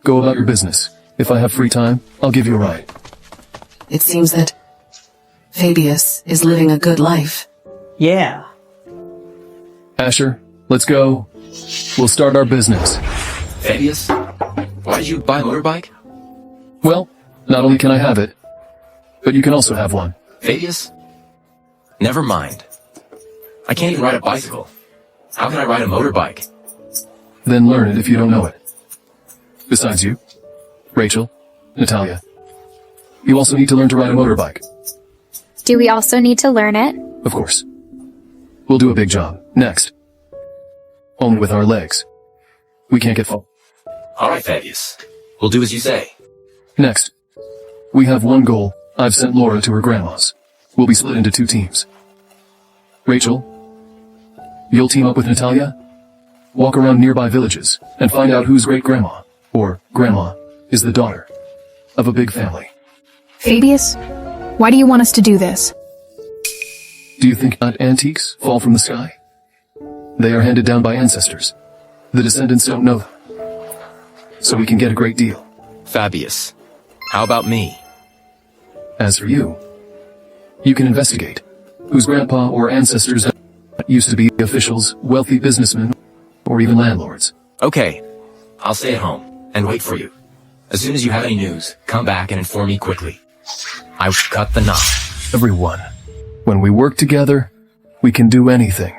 Go about your business. If I have free time, I'll give you a ride. It seems that Fabius is living a good life. Yeah. Asher, let's go. We'll start our business. Fabius? Why did you buy a motorbike? Well, not only can I have it, but you can also have one. Fabius? Never mind. I can't even ride a bicycle. How can I ride a motorbike? Then learn it if you don't know it. Besides you, Rachel, Natalia, you also need to learn to ride a motorbike. Do we also need to learn it? Of course. We'll do a big job. Next. Only with our legs. We can't get far. Alright, Fabius. We'll do as you say. Next. We have one goal. I've sent Laura to her grandma's. We'll be split into 2 teams. Rachel, you'll team up with Natalia. Walk around nearby villages and find out whose great-grandma, or grandma, is the daughter of a big family. Fabius, why do you want us to do this? Do you think not antiques fall from the sky? They are handed down by ancestors. The descendants don't know them. So we can get a great deal. Fabius, how about me? As for you, you can investigate whose grandpa or ancestors used to be officials, wealthy businessmen, or even landlords. Okay, I'll stay at home and wait for you. As soon as you have any news, come back and inform me quickly. I will cut the knot. Everyone, when we work together, we can do anything.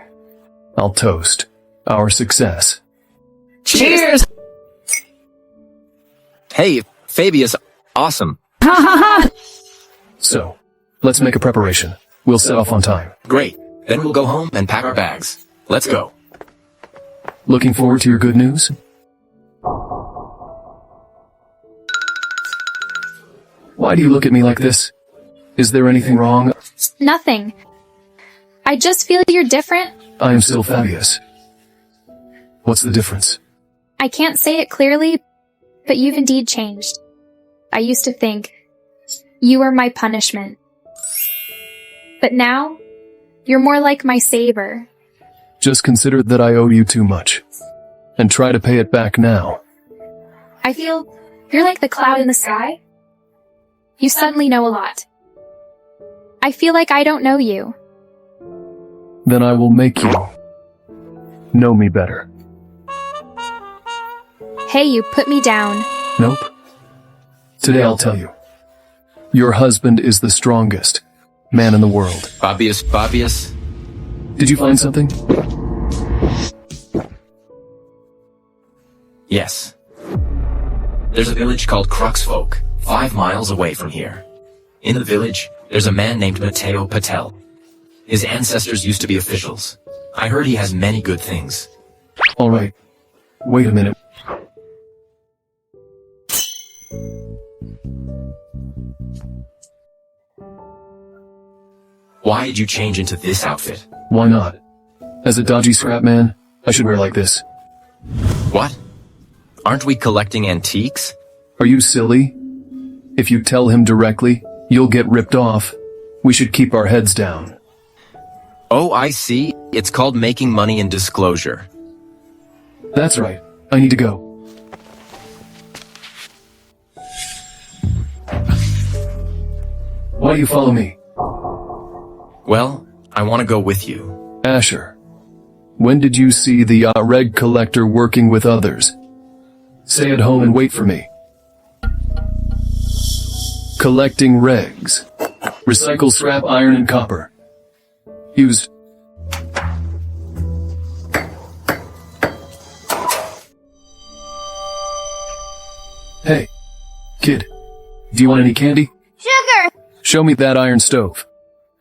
I'll toast our success. Cheers! Hey, Fabius, awesome. So, let's make a preparation. We'll set off on time. Great. Then we'll go home and pack our bags. Let's go. Looking forward to your good news? Why do you look at me like this? Is there anything wrong? Nothing. I just feel you're different. I am still Fabius. What's the difference? I can't say it clearly, but you've indeed changed. I used to think you were my punishment. But now, you're more like my savior. Just consider that I owe you too much. And try to pay it back now. I feel you're like the cloud in the sky. You suddenly know a lot. I feel like I don't know you. Then I will make you know me better. Hey, you put me down. Nope. Today I'll tell you. Your husband is the strongest man in the world. Fabius? Did you find something? Yes. There's a village called Cruxfolk, 5 miles away from here. In the village, there's a man named Matteo Patel. His ancestors used to be officials. I heard he has many good things. All right. Wait a minute. Why did you change into this outfit? Why not? As a dodgy scrap man, I should wear like this. What? Aren't we collecting antiques? Are you silly? If you tell him directly, you'll get ripped off. We should keep our heads down. Oh, I see. It's called making money in disclosure. That's right. I need to go. Why do you follow me? Well, I want to go with you. Asher, when did you see the reg collector working with others? Stay at home and wait for me. Collecting regs. Recycle scrap iron and copper. Used. Hey, kid, do you want any candy? Sugar! Show me that iron stove,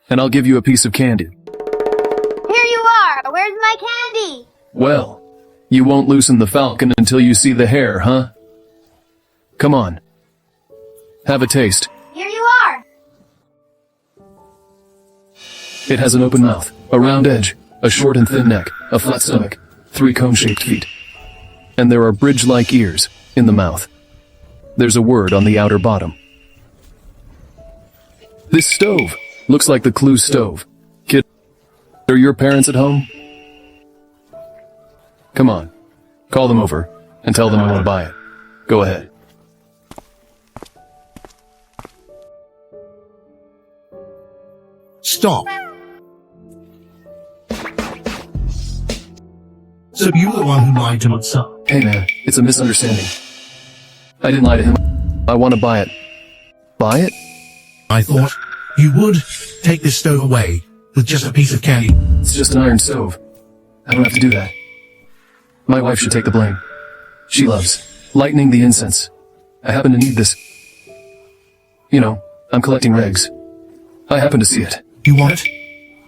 and I'll give you a piece of candy. Here you are! Where's my candy? Well, you won't loosen the falcon until you see the hare, huh? Come on. Have a taste. Here you are! It has an open mouth, a round edge, a short and thin neck, a flat stomach, 3 cone-shaped feet. And there are bridge-like ears in the mouth. There's a word on the outer bottom. This stove looks like the Clue stove. Kid, are your parents at home? Come on, call them over and tell them I want to buy it. Go ahead. Stop. So you're the one who lied to my son? Hey man, it's a misunderstanding. I didn't lie to him. I want to buy it. Buy it? I thought you would take this stove away with just a piece of candy. It's just an iron stove. I don't have to do that. My wife should take the blame. She loves lighting the incense. I happen to need this. You know, I'm collecting regs. I happen to see it. You want it?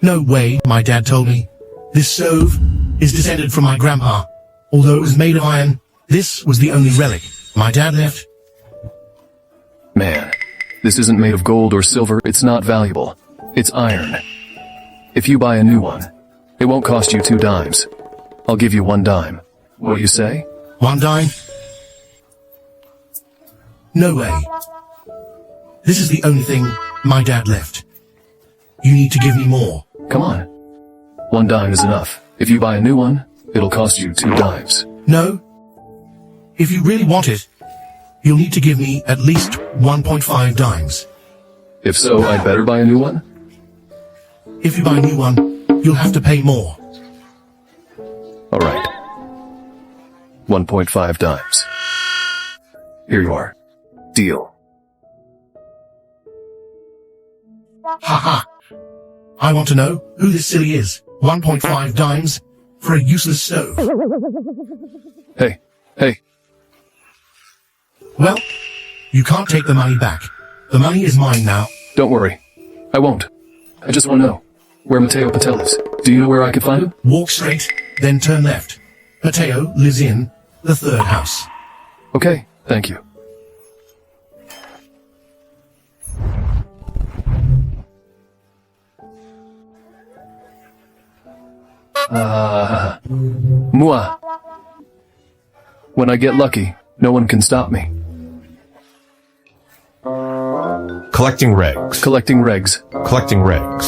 No way, my dad told me. This stove is descended from my grandpa. Although it was made of iron, this was the only relic my dad left. Man, this isn't made of gold or silver. It's not valuable. It's iron. If you buy a new one, it won't cost you 2 dimes. I'll give you 1 dime. What do you say? 1 dime? No way. This is the only thing my dad left. You need to give me more. Come on. 1 dime is enough. If you buy a new one, it'll cost you 2 dimes. No. If you really want it, you'll need to give me at least 1.5 dimes. If so, I'd better buy a new one? If you buy a new one, you'll have to pay more. Alright. 1.5 dimes. Here you are. Deal. Haha. I want to know who this silly is. 1.5 dimes for a useless stove. Hey. Well, you can't take the money back. The money is mine now. Don't worry. I won't. I just want to know where Mateo Patel is. Do you know where I can find him? Walk straight, then turn left. Mateo lives in the 3rd house. Okay, thank you. Mua. When I get lucky, no one can stop me. Collecting regs. Collecting regs. Collecting regs.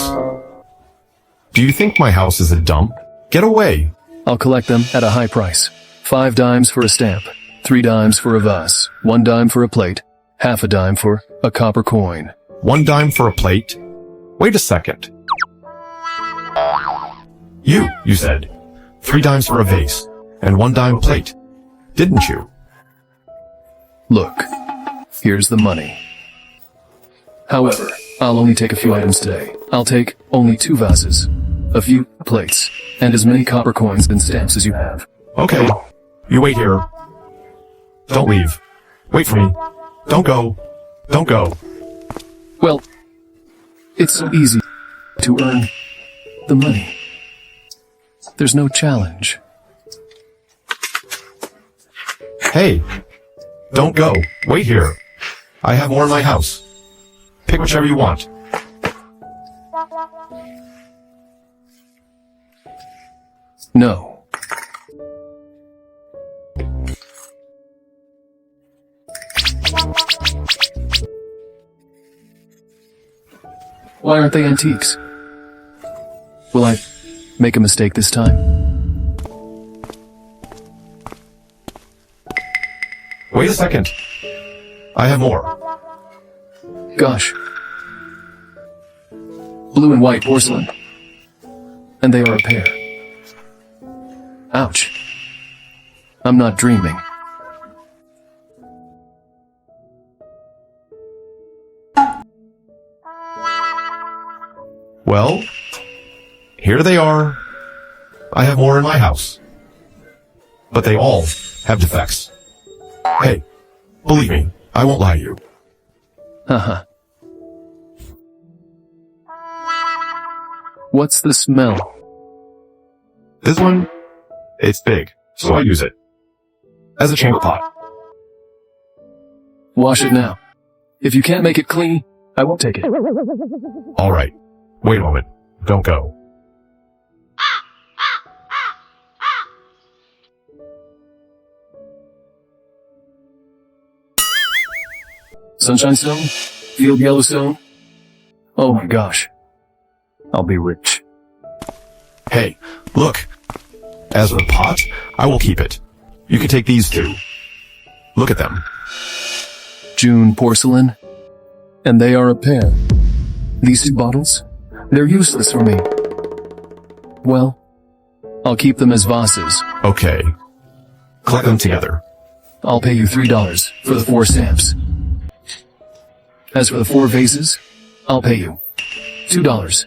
Do you think my house is a dump? Get away. I'll collect them at a high price. 5 dimes for a stamp, 3 dimes for a vase, 1 dime for a plate, half a dime for a copper coin. 1 dime for a plate? Wait a second. You said 3 dimes for a vase and 1 dime plate, didn't you? Look, here's the money. However, I'll only take a few items today. I'll take only 2 vases, a few plates, and as many copper coins and stamps as you have. Okay, you wait here. Don't leave. Wait for me. Don't go. Don't go. Well, it's so easy to earn the money. There's no challenge. Hey, don't go. Wait here. I have more in my house. Pick whichever you want. No. Why aren't they antiques? Will I make a mistake this time? Wait a second. I have more. Gosh. Blue and white porcelain. And they are a pair. Ouch. I'm not dreaming. Well, here they are. I have more in my house. But they all have defects. Hey, believe me, I won't lie to you. Haha. What's the smell? This one, it's big, so I use it. As a chamber pot. Wash it now. If you can't make it clean, I won't take it. Alright, wait a moment. Don't go. Sunshine Stone? Field Yellowstone? Oh my gosh. I'll be rich. Hey, look. As for the pot, I will keep it. You can take these 2. Look at them. June porcelain? And they are a pair. These 2 bottles? They're useless for me. Well, I'll keep them as vases. Okay. Collect them together. I'll pay you $3 for the 4 stamps. As for the 4 vases, I'll pay you $2.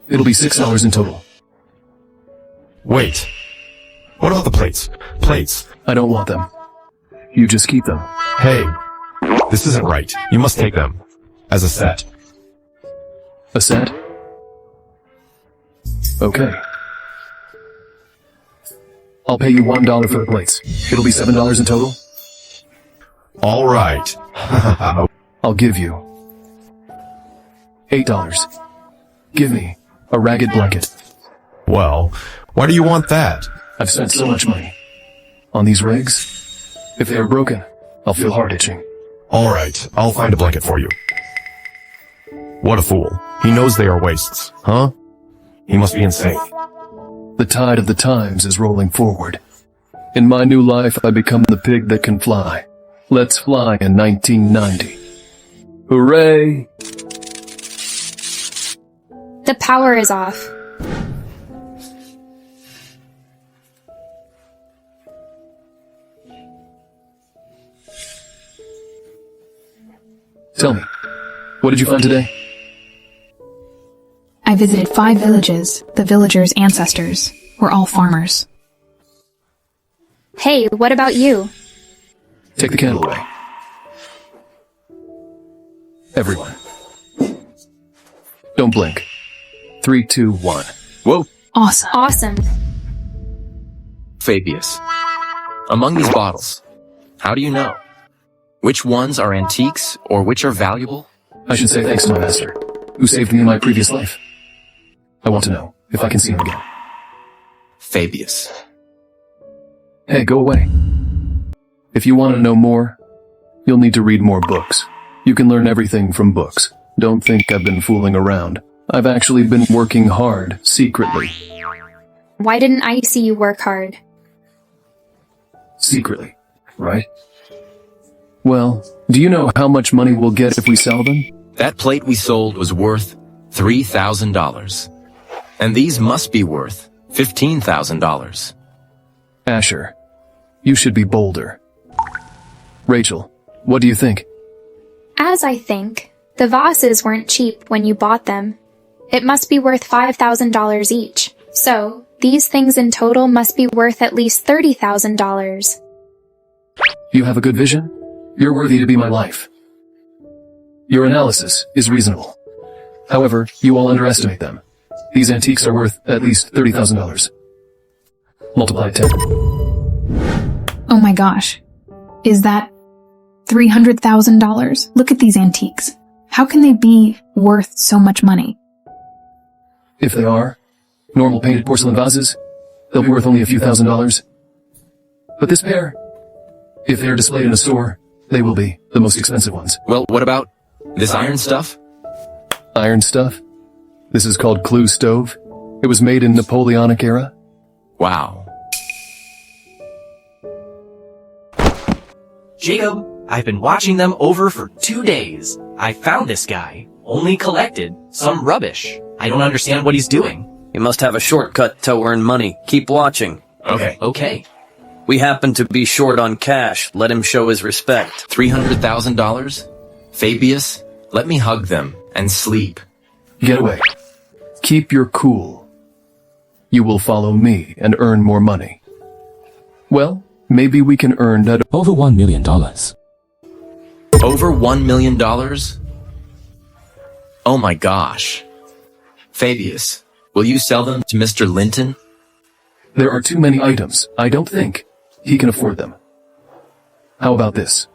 It'll be $6 in total. Wait. What about the plates? Plates. I don't want them. You just keep them. Hey, this isn't right. You must take them. As a set. A set? Okay. I'll pay you $1 for the plates. It'll be $7 in total. Alright. I'll give you $8. Give me a ragged blanket. Well, why do you want that? I've spent so much money on these rigs. If they are broken, I'll feel heart itching. Alright, I'll find a blanket for you. What a fool. He knows they are wastes, huh? He must be insane. The tide of the times is rolling forward. In my new life, I become the pig that can fly. Let's fly in 1990. Hooray! The power is off. Tell me, what did you find today? I visited 5 villages. The villagers' ancestors were all farmers. Hey, what about you? Take the candle away. Everyone. Don't blink. 3, 2, 1. Whoa, Awesome. Awesome. Fabius. Among these bottles, how do you know? Which ones are antiques or which are valuable? I should say thanks to my master, who saved me in my previous life. I want to know if I can see him again. Fabius. Hey, go away. If you want to know more, you'll need to read more books. You can learn everything from books. Don't think I've been fooling around. I've actually been working hard, secretly. Why didn't I see you work hard? Secretly, right? Well, do you know how much money we'll get if we sell them? That plate we sold was worth $3,000. And these must be worth $15,000. Asher, you should be bolder. Rachel, what do you think? As I think, the vases weren't cheap when you bought them. It must be worth $5,000 each. So, these things in total must be worth at least $30,000. You have a good vision? You're worthy to be my life. Your analysis is reasonable. However, you all underestimate them. These antiques are worth at least $30,000. Multiply 10. Oh my gosh. Is that $300,000? Look at these antiques. How can they be worth so much money? If they are normal painted porcelain vases, they'll be worth only a few $1,000s. But this pair, if they're displayed in a store, they will be the most expensive ones. Well, what about this iron stuff? Iron stuff? This is called Clue Stove. It was made in Napoleonic era. Wow. Jacob, I've been watching them over for 2 days. I found this guy, only collected some rubbish. I don't understand what he's doing. You must have a shortcut to earn money. Keep watching. Okay. We happen to be short on cash. Let him show his respect. $300,000? Fabius, let me hug them and sleep. Get away. Keep your cool. You will follow me and earn more money. Well, maybe we can earn that over $1 million. Over $1 million? Oh my gosh. Fabius, will you sell them to Mr. Linton? There are too many items. I don't think he can afford them. How about this?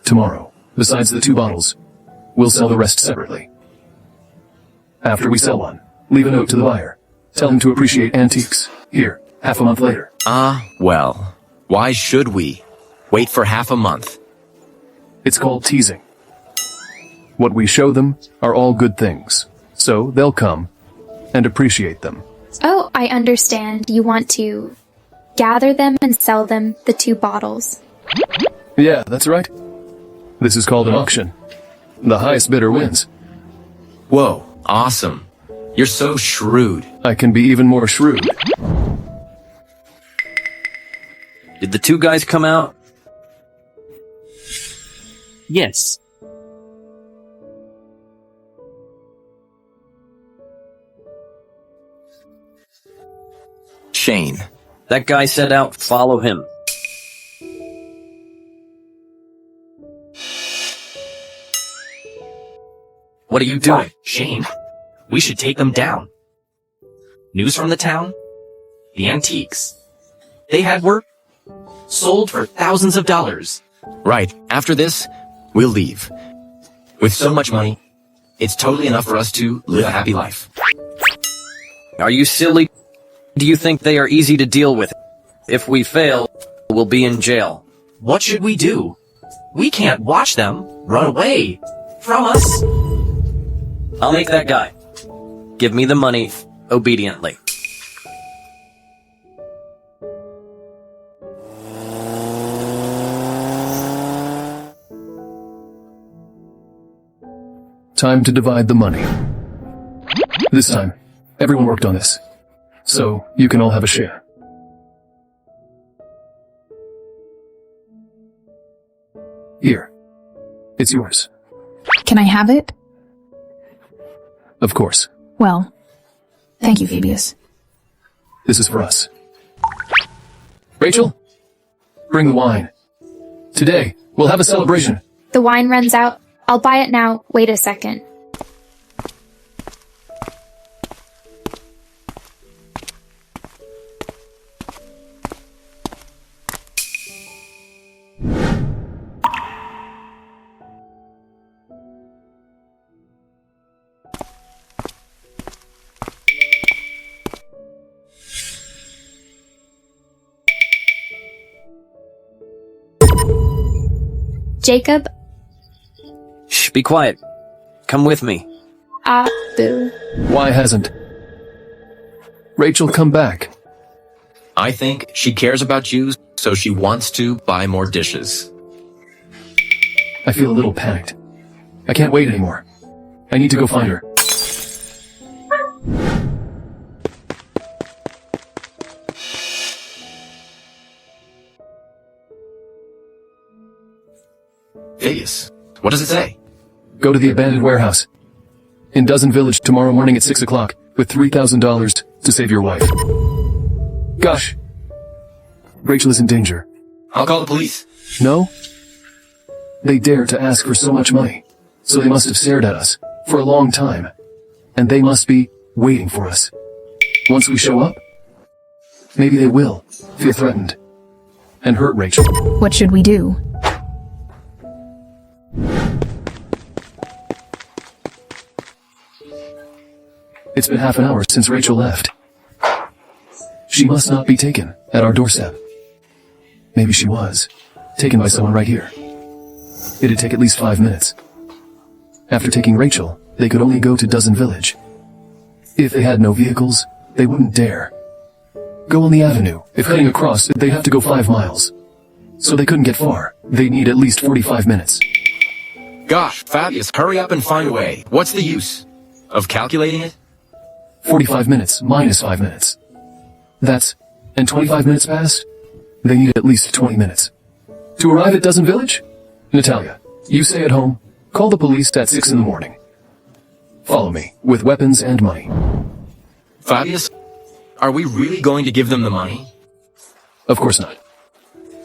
Tomorrow, besides the 2 bottles, we'll sell the rest separately. After we sell one, leave a note to the buyer. Tell him to appreciate antiques. Here, half a month later. Well, why should we wait for half a month? It's called teasing. What we show them are all good things, so they'll come and appreciate them. Oh, I understand. You want to gather them and sell them the 2 bottles. Yeah, that's right. This is called an auction. The highest bidder wins. Whoa, awesome. You're so shrewd. I can be even more shrewd. Did the 2 guys come out? Yes. Shane. That guy said out, follow him. What are you doing? Shane, we should take them down. News from the town? The antiques. They had work sold for thousands of dollars. Right. After this, we'll leave. With so much money, it's totally enough for us to live a happy life. Are you silly? Do you think they are easy to deal with? If we fail, we'll be in jail. What should we do? We can't watch them run away from us. I'll make that guy. Give me the money, obediently. Time to divide the money. This time, everyone worked on this, so you can all have a share. Here. It's yours. Can I have it? Of course. Well, thank you, Fabius. This is for us. Rachel, bring the wine. Today, we'll have a celebration. The wine runs out. I'll buy it now. Wait a second. Jacob? Shh, be quiet. Come with me. Boo. Why hasn't Rachel come back? I think she cares about you, so she wants to buy more dishes. I feel a little panicked. I can't wait anymore. I need to go find her. Vegas, what does it say? Go to the abandoned warehouse in Dozen Village tomorrow morning at 6 o'clock with $3,000 to save your wife. Gosh. Rachel is in danger. I'll call the police. No? They dare to ask for so much money, so they must have stared at us for a long time, and they must be waiting for us. Once we show up, maybe they will feel threatened and hurt Rachel. What should we do? It's been half an hour since Rachel left. She must not be taken at our doorstep. Maybe she was taken by someone right here. It'd take at least 5 minutes. After taking Rachel, they could only go to Dozen Village. If they had no vehicles, they wouldn't dare go on the avenue. If heading across, they'd have to go 5 miles. So they couldn't get far. They'd need at least 45 minutes. Gosh, Fabius, hurry up and find a way. What's the use of calculating it? 45 minutes minus 5 minutes. And 25 minutes past, they need at least 20 minutes. To arrive at Dozen Village? Natalia, you stay at home. Call the police at 6 in the morning. Follow me, with weapons and money. Fabius, are we really going to give them the money? Of course not.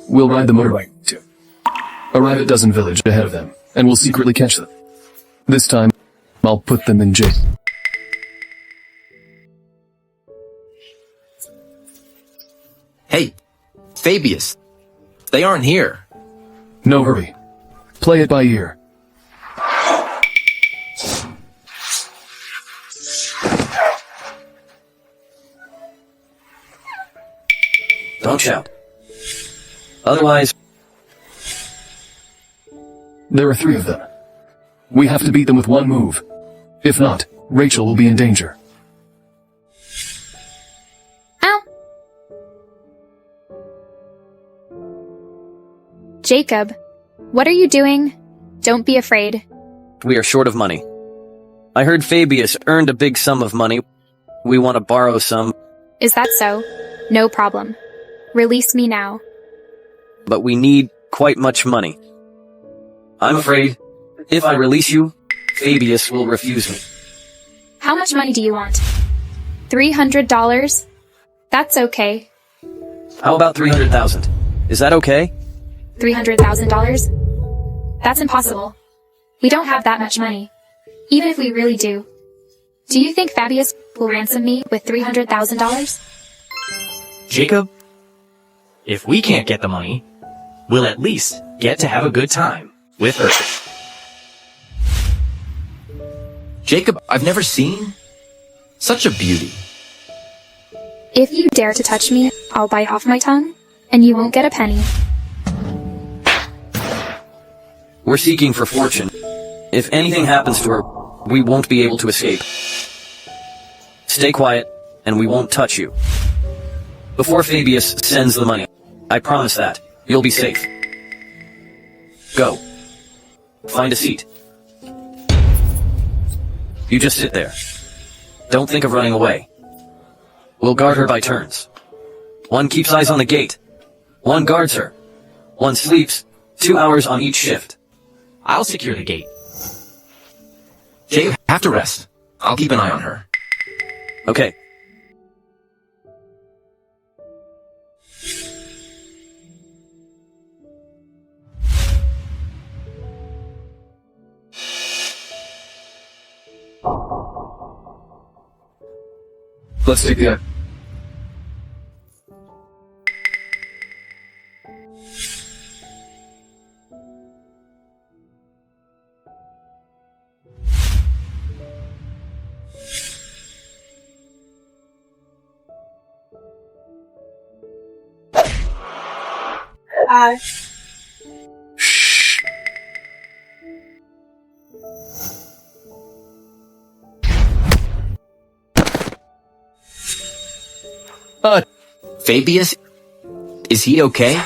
We'll ride the motorbike, too. Arrive at Dozen Village ahead of them, and we'll secretly catch them. This time, I'll put them in jail. Hey, Fabius, they aren't here. No hurry. Play it by ear. Don't shout. Otherwise... There are 3 of them. We have to beat them with one move. If not, Rachel will be in danger. Ow! Jacob, what are you doing? Don't be afraid. We are short of money. I heard Fabius earned a big sum of money. We want to borrow some. Is that so? No problem. Release me now. But we need quite much money. I'm afraid, if I release you, Fabius will refuse me. How much money do you want? $300? That's okay. How about 300,000? Is that okay? $300,000? That's impossible. We don't have that much money. Even if we really do. Do you think Fabius will ransom me with $300,000? Jacob, if we can't get the money, we'll at least get to have a good time with her. Jacob, I've never seen such a beauty. If you dare to touch me, I'll bite off my tongue, and you won't get a penny. We're seeking for fortune. If anything happens to her, we won't be able to escape. Stay quiet and we won't touch you. Before Fabius sends the money, I promise that. You'll be safe. Go. Find a seat. You just sit there. Don't think of running away. We'll guard her by turns. One keeps eyes on the gate. One guards her. One sleeps. 2 hours on each shift. I'll secure the gate. Jay, you have to rest. I'll keep an eye on her. Okay. Let's take the... Shh. Fabius? Is he okay?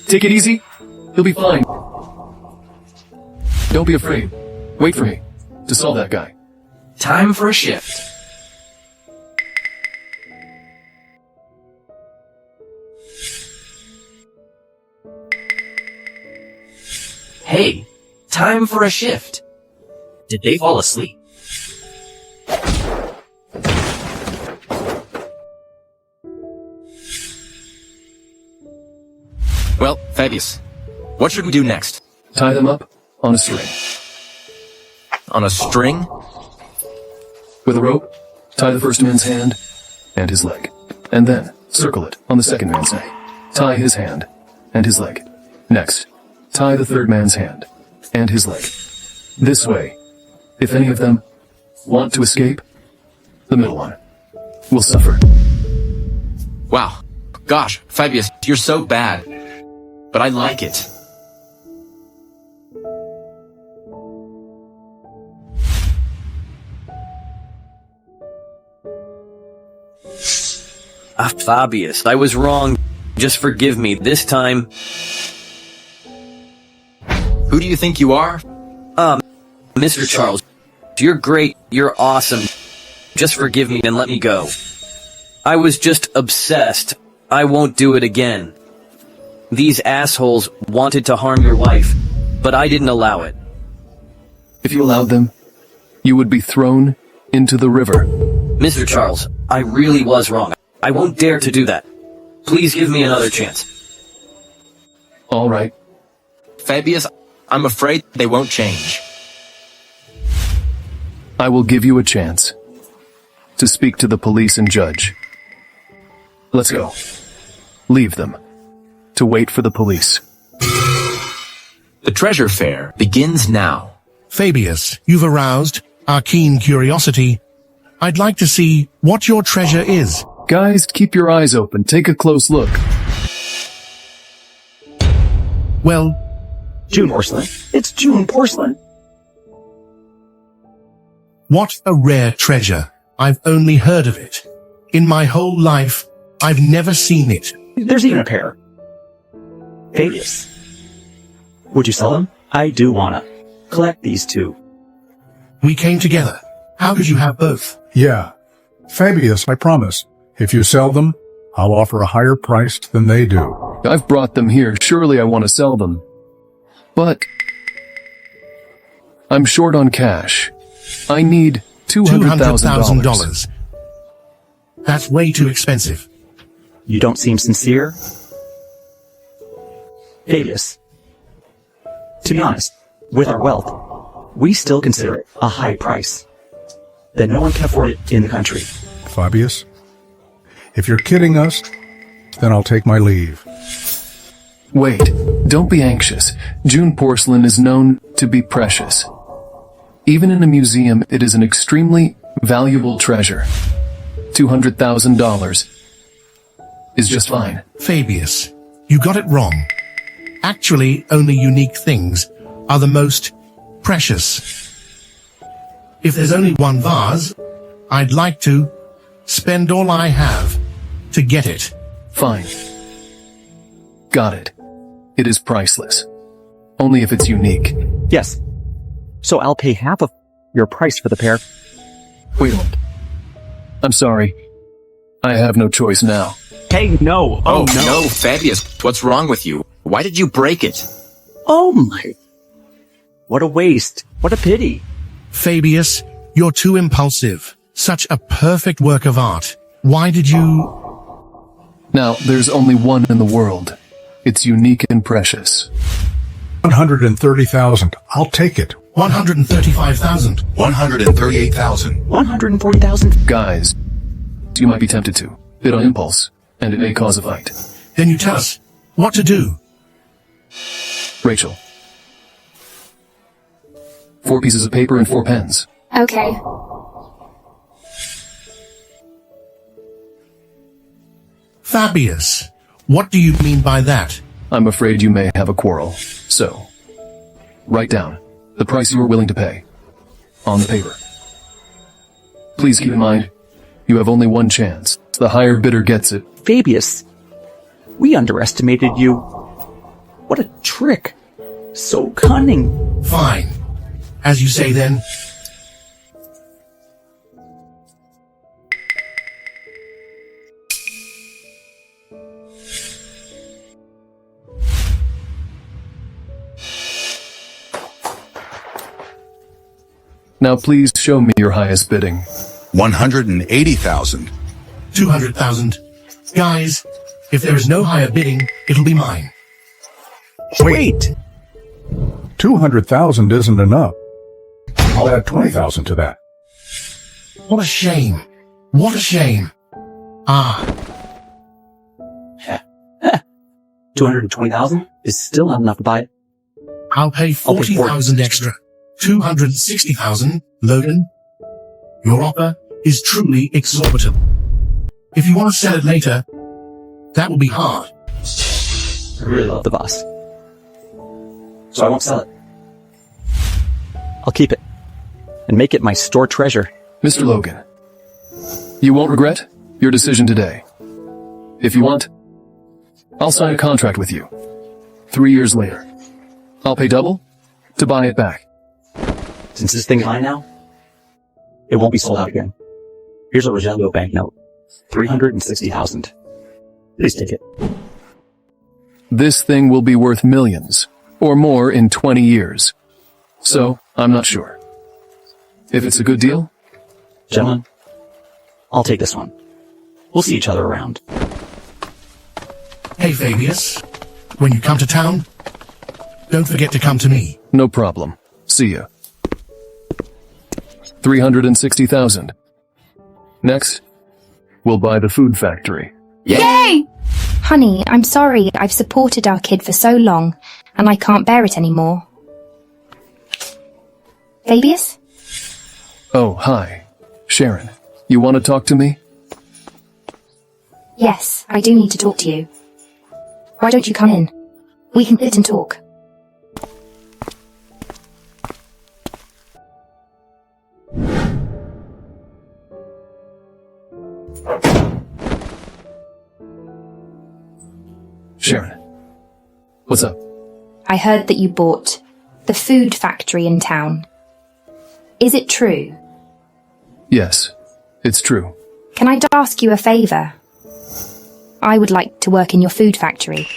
Take it easy. He'll be fine. Don't be afraid. Wait for me to solve that guy. Time for a shift. Hey, time for a shift. Did they fall asleep? Well, Fabius, what should we do next? Tie them up on a string. On a string? With a rope, tie the first man's hand and his leg. And then circle it on the second man's neck. Tie his hand and his leg. Next, tie the third man's hand and his leg. This way, if any of them want to escape, the middle one will suffer. Wow. Gosh, Fabius, you're so bad. But I like it. Fabius, I was wrong. Just forgive me this time. Who do you think you are? Mr. Charles, you're great, you're awesome. Just forgive me and let me go. I was just obsessed. I won't do it again. These assholes wanted to harm your wife, but I didn't allow it. If you allowed them, you would be thrown into the river. Mr. Charles, I really was wrong. I won't dare to do that. Please give me another chance. All right. Fabius, I'm afraid they won't change. I will give you a chance to speak to the police and judge. Let's go. Leave them to wait for the police. The treasure fair begins now. Fabius, you've aroused our keen curiosity. I'd like to see what your treasure is. Guys, keep your eyes open. Take a close look. Well, June porcelain. It's June porcelain. what a rare treasure. I've only heard of it. In my whole life, I've never seen it. There's even a pair. Fabius. Would you sell them? I do wanna collect these two. We came together. How could you have both? Yeah. Fabius, I promise. If you sell them, I'll offer a higher price than they do. I've brought them here. Surely I want to sell them. But I'm short on cash. I need $200,000. That's way too expensive. You don't seem sincere. Fabius. To be honest, with our wealth, we still consider it a high price. That no one can afford it in the country. Fabius, if you're kidding us, then I'll take my leave. Wait, don't be anxious. June porcelain is known to be precious. Even in a museum, it is an extremely valuable treasure. $200,000 is just fine. Fabius, you got it wrong. Actually, only unique things are the most precious. If there's only one vase, I'd like to spend all I have to get it. Fine. Got it. It is priceless. Only if it's unique. Yes. So I'll pay half of your price for the pair. Wait a minute. I'm sorry. I have no choice now. Hey, no. Oh, no, Fabius, what's wrong with you? Why did you break it? Oh my. What a waste. What a pity. Fabius, you're too impulsive. Such a perfect work of art. Why did you... Now, there's only one in the world. It's unique and precious. 130,000. I'll take it. 135,000. 138,000. 140,000. Guys, you might be tempted to. Bid on impulse, and it may cause a fight. Then you tell us what to do. Rachel. 4 pieces of paper and 4 pens. Okay. Fabius, what do you mean by that? I'm afraid you may have a quarrel. So, write down the price you are willing to pay on the paper. Please keep in mind, you have only one chance. The higher bidder gets it. Fabius, we underestimated you. What a trick. So cunning. Fine. As you say then. Now please show me your highest bidding. 180,000. 200,000. Guys, if there is no higher bidding, it'll be mine. Wait. 200,000 isn't enough. I'll add 20,000 to that. What a shame. What a shame. Ah. 220,000 is still not enough to buy it. I'll pay 40,000 extra. 260,000, Logan. Your offer is truly exorbitant. If you want to sell it later, that will be hard. I really love the boss. So I won't sell it. I'll keep it and make it my store treasure. Mr. Logan, you won't regret your decision today. If you want, I'll sign a contract with you. 3 years later, I'll pay double to buy it back. Since this thing's mine now, it won't be sold out again. Here's a Rogelio banknote. 360,000. Please take it. This thing will be worth millions, or more in 20 years. So, I'm not sure. If it's a good deal? Gentlemen, I'll take this one. We'll see each other around. Hey, Fabius. When you come to town, don't forget to come to me. No problem. See ya. 360,000. Next, we'll buy the food factory. Yay! Honey, I'm sorry. I've supported our kid for so long, and I can't bear it anymore. Fabius? Oh, hi. Sharon, you want to talk to me? Yes, I do need to talk to you. Why don't you come in? We can sit and talk. Sharon, what's up? I heard that you bought the food factory in town. Is it true? Yes, it's true. Can I ask you a favour? I would like to work in your food factory.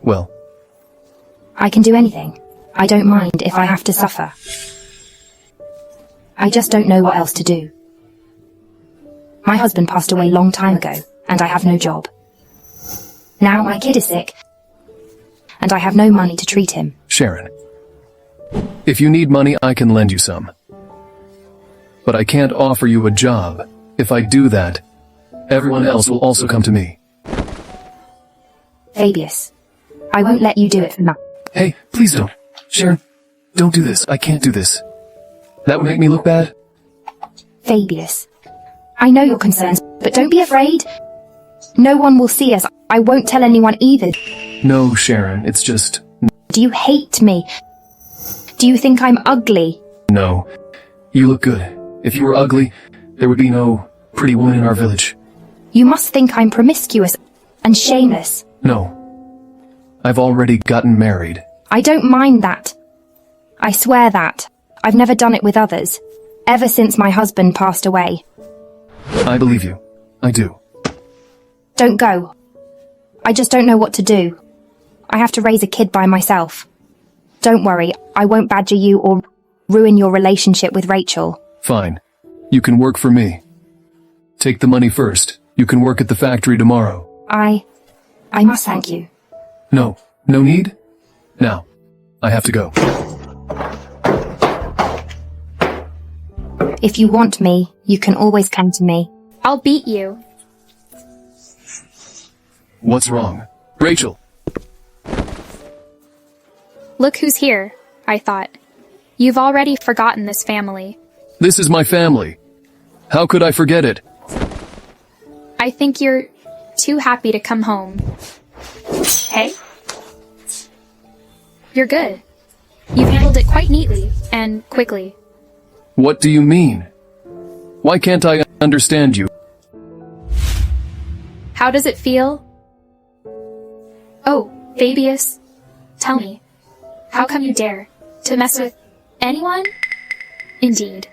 Well, I can do anything. I don't mind if I have to suffer. I just don't know what else to do. My husband passed away a long time ago, and I have no job. Now my kid is sick, and I have no money to treat him. Sharon, if you need money, I can lend you some. But I can't offer you a job. If I do that, everyone else will also come to me. Fabius, I won't let you do it for nothing. Hey, please don't. Sharon, don't do this. I can't do this. That would make me look bad. Fabius, I know your concerns, but don't be afraid. No one will see us. I won't tell anyone either. No, Sharon, it's just... Do you hate me? Do you think I'm ugly? No. You look good. If you were ugly, there would be no pretty woman in our village. You must think I'm promiscuous and shameless. No. I've already gotten married. I don't mind that. I swear that. I've never done it with others. Ever since my husband passed away. I believe you. I do. Don't go. I just don't know what to do. I have to raise a kid by myself. Don't worry, I won't badger you or ruin your relationship with Rachel. Fine. You can work for me. Take the money first. You can work at the factory tomorrow. I must thank you. No. No need? Now. I have to go. If you want me, you can always come to me. I'll beat you. What's wrong? Rachel! Look who's here, I thought. You've already forgotten this family. This is my family. How could I forget it? I think you're too happy to come home. Hey? You're good. You've handled it quite neatly and quickly. What do you mean? Why can't I understand you? How does it feel? Oh, Fabius, tell me, how come you dare to mess with anyone? Indeed.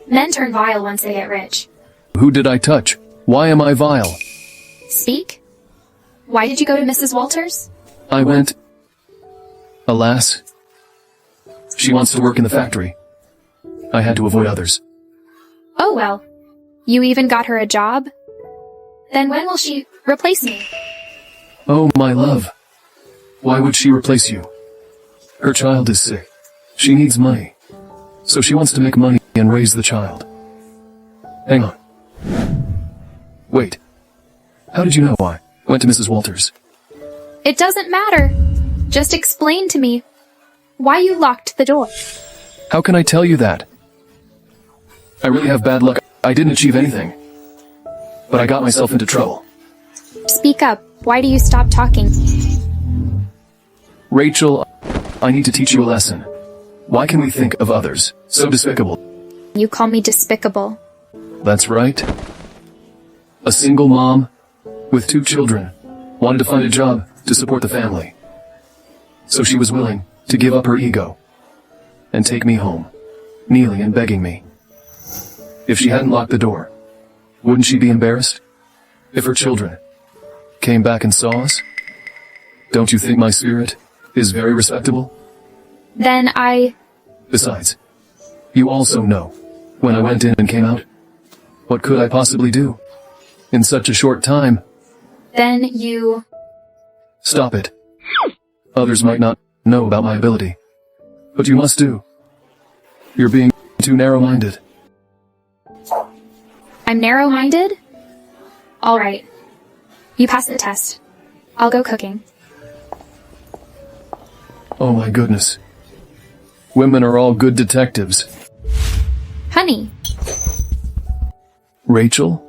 Men turn vile once they get rich. Who did I touch? Why am I vile? Speak? Why did you go to Mrs. Walters? I went... Alas. She wants to work in the factory. I had to avoid others. Oh well. You even got her a job? Then when will she replace me? Oh, my love. Why would she replace you? Her child is sick. She needs money. So she wants to make money and raise the child. Hang on. Wait. How did you know I went to Mrs. Walters? It doesn't matter. Just explain to me why you locked the door. How can I tell you that? I really have bad luck. I didn't achieve anything. But I got myself into trouble. Speak up. Why do you stop talking? Rachel, I need to teach you a lesson. Why can we think of others so despicable? You call me despicable. That's right. A single mom with 2 children wanted to find a job to support the family. So she was willing to give up her ego and take me home, kneeling and begging me. If she hadn't locked the door, wouldn't she be embarrassed? If her children came back and saw us? Don't you think my spirit is very respectable? Then Besides, you also know, when I went in and came out, what could I possibly do? In such a short time. Then you... Stop it. Others might not know about my ability. But you must do. You're being too narrow-minded. I'm narrow-minded? All right. You passed the test. I'll go cooking. Oh my goodness. Women are all good detectives. Honey. Rachel?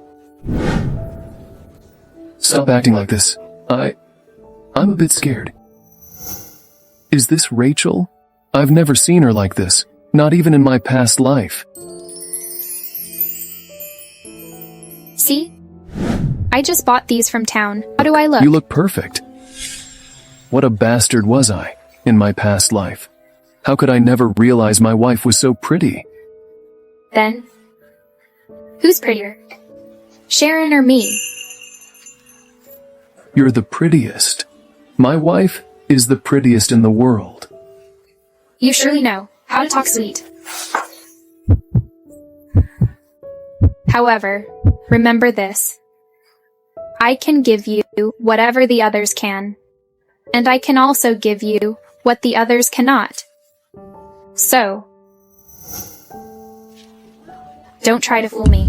Stop acting like this. I'm a bit scared. Is this Rachel? I've never seen her like this. Not even in my past life. See? I just bought these from town. How do I look? You look perfect. What a bastard was I in my past life. How could I never realize my wife was so pretty? Then, who's prettier? Sharon or me? You're the prettiest. My wife is the prettiest in the world. You surely know how to talk sweet. However, remember this. I can give you whatever the others can, and I can also give you what the others cannot. So, don't try to fool me.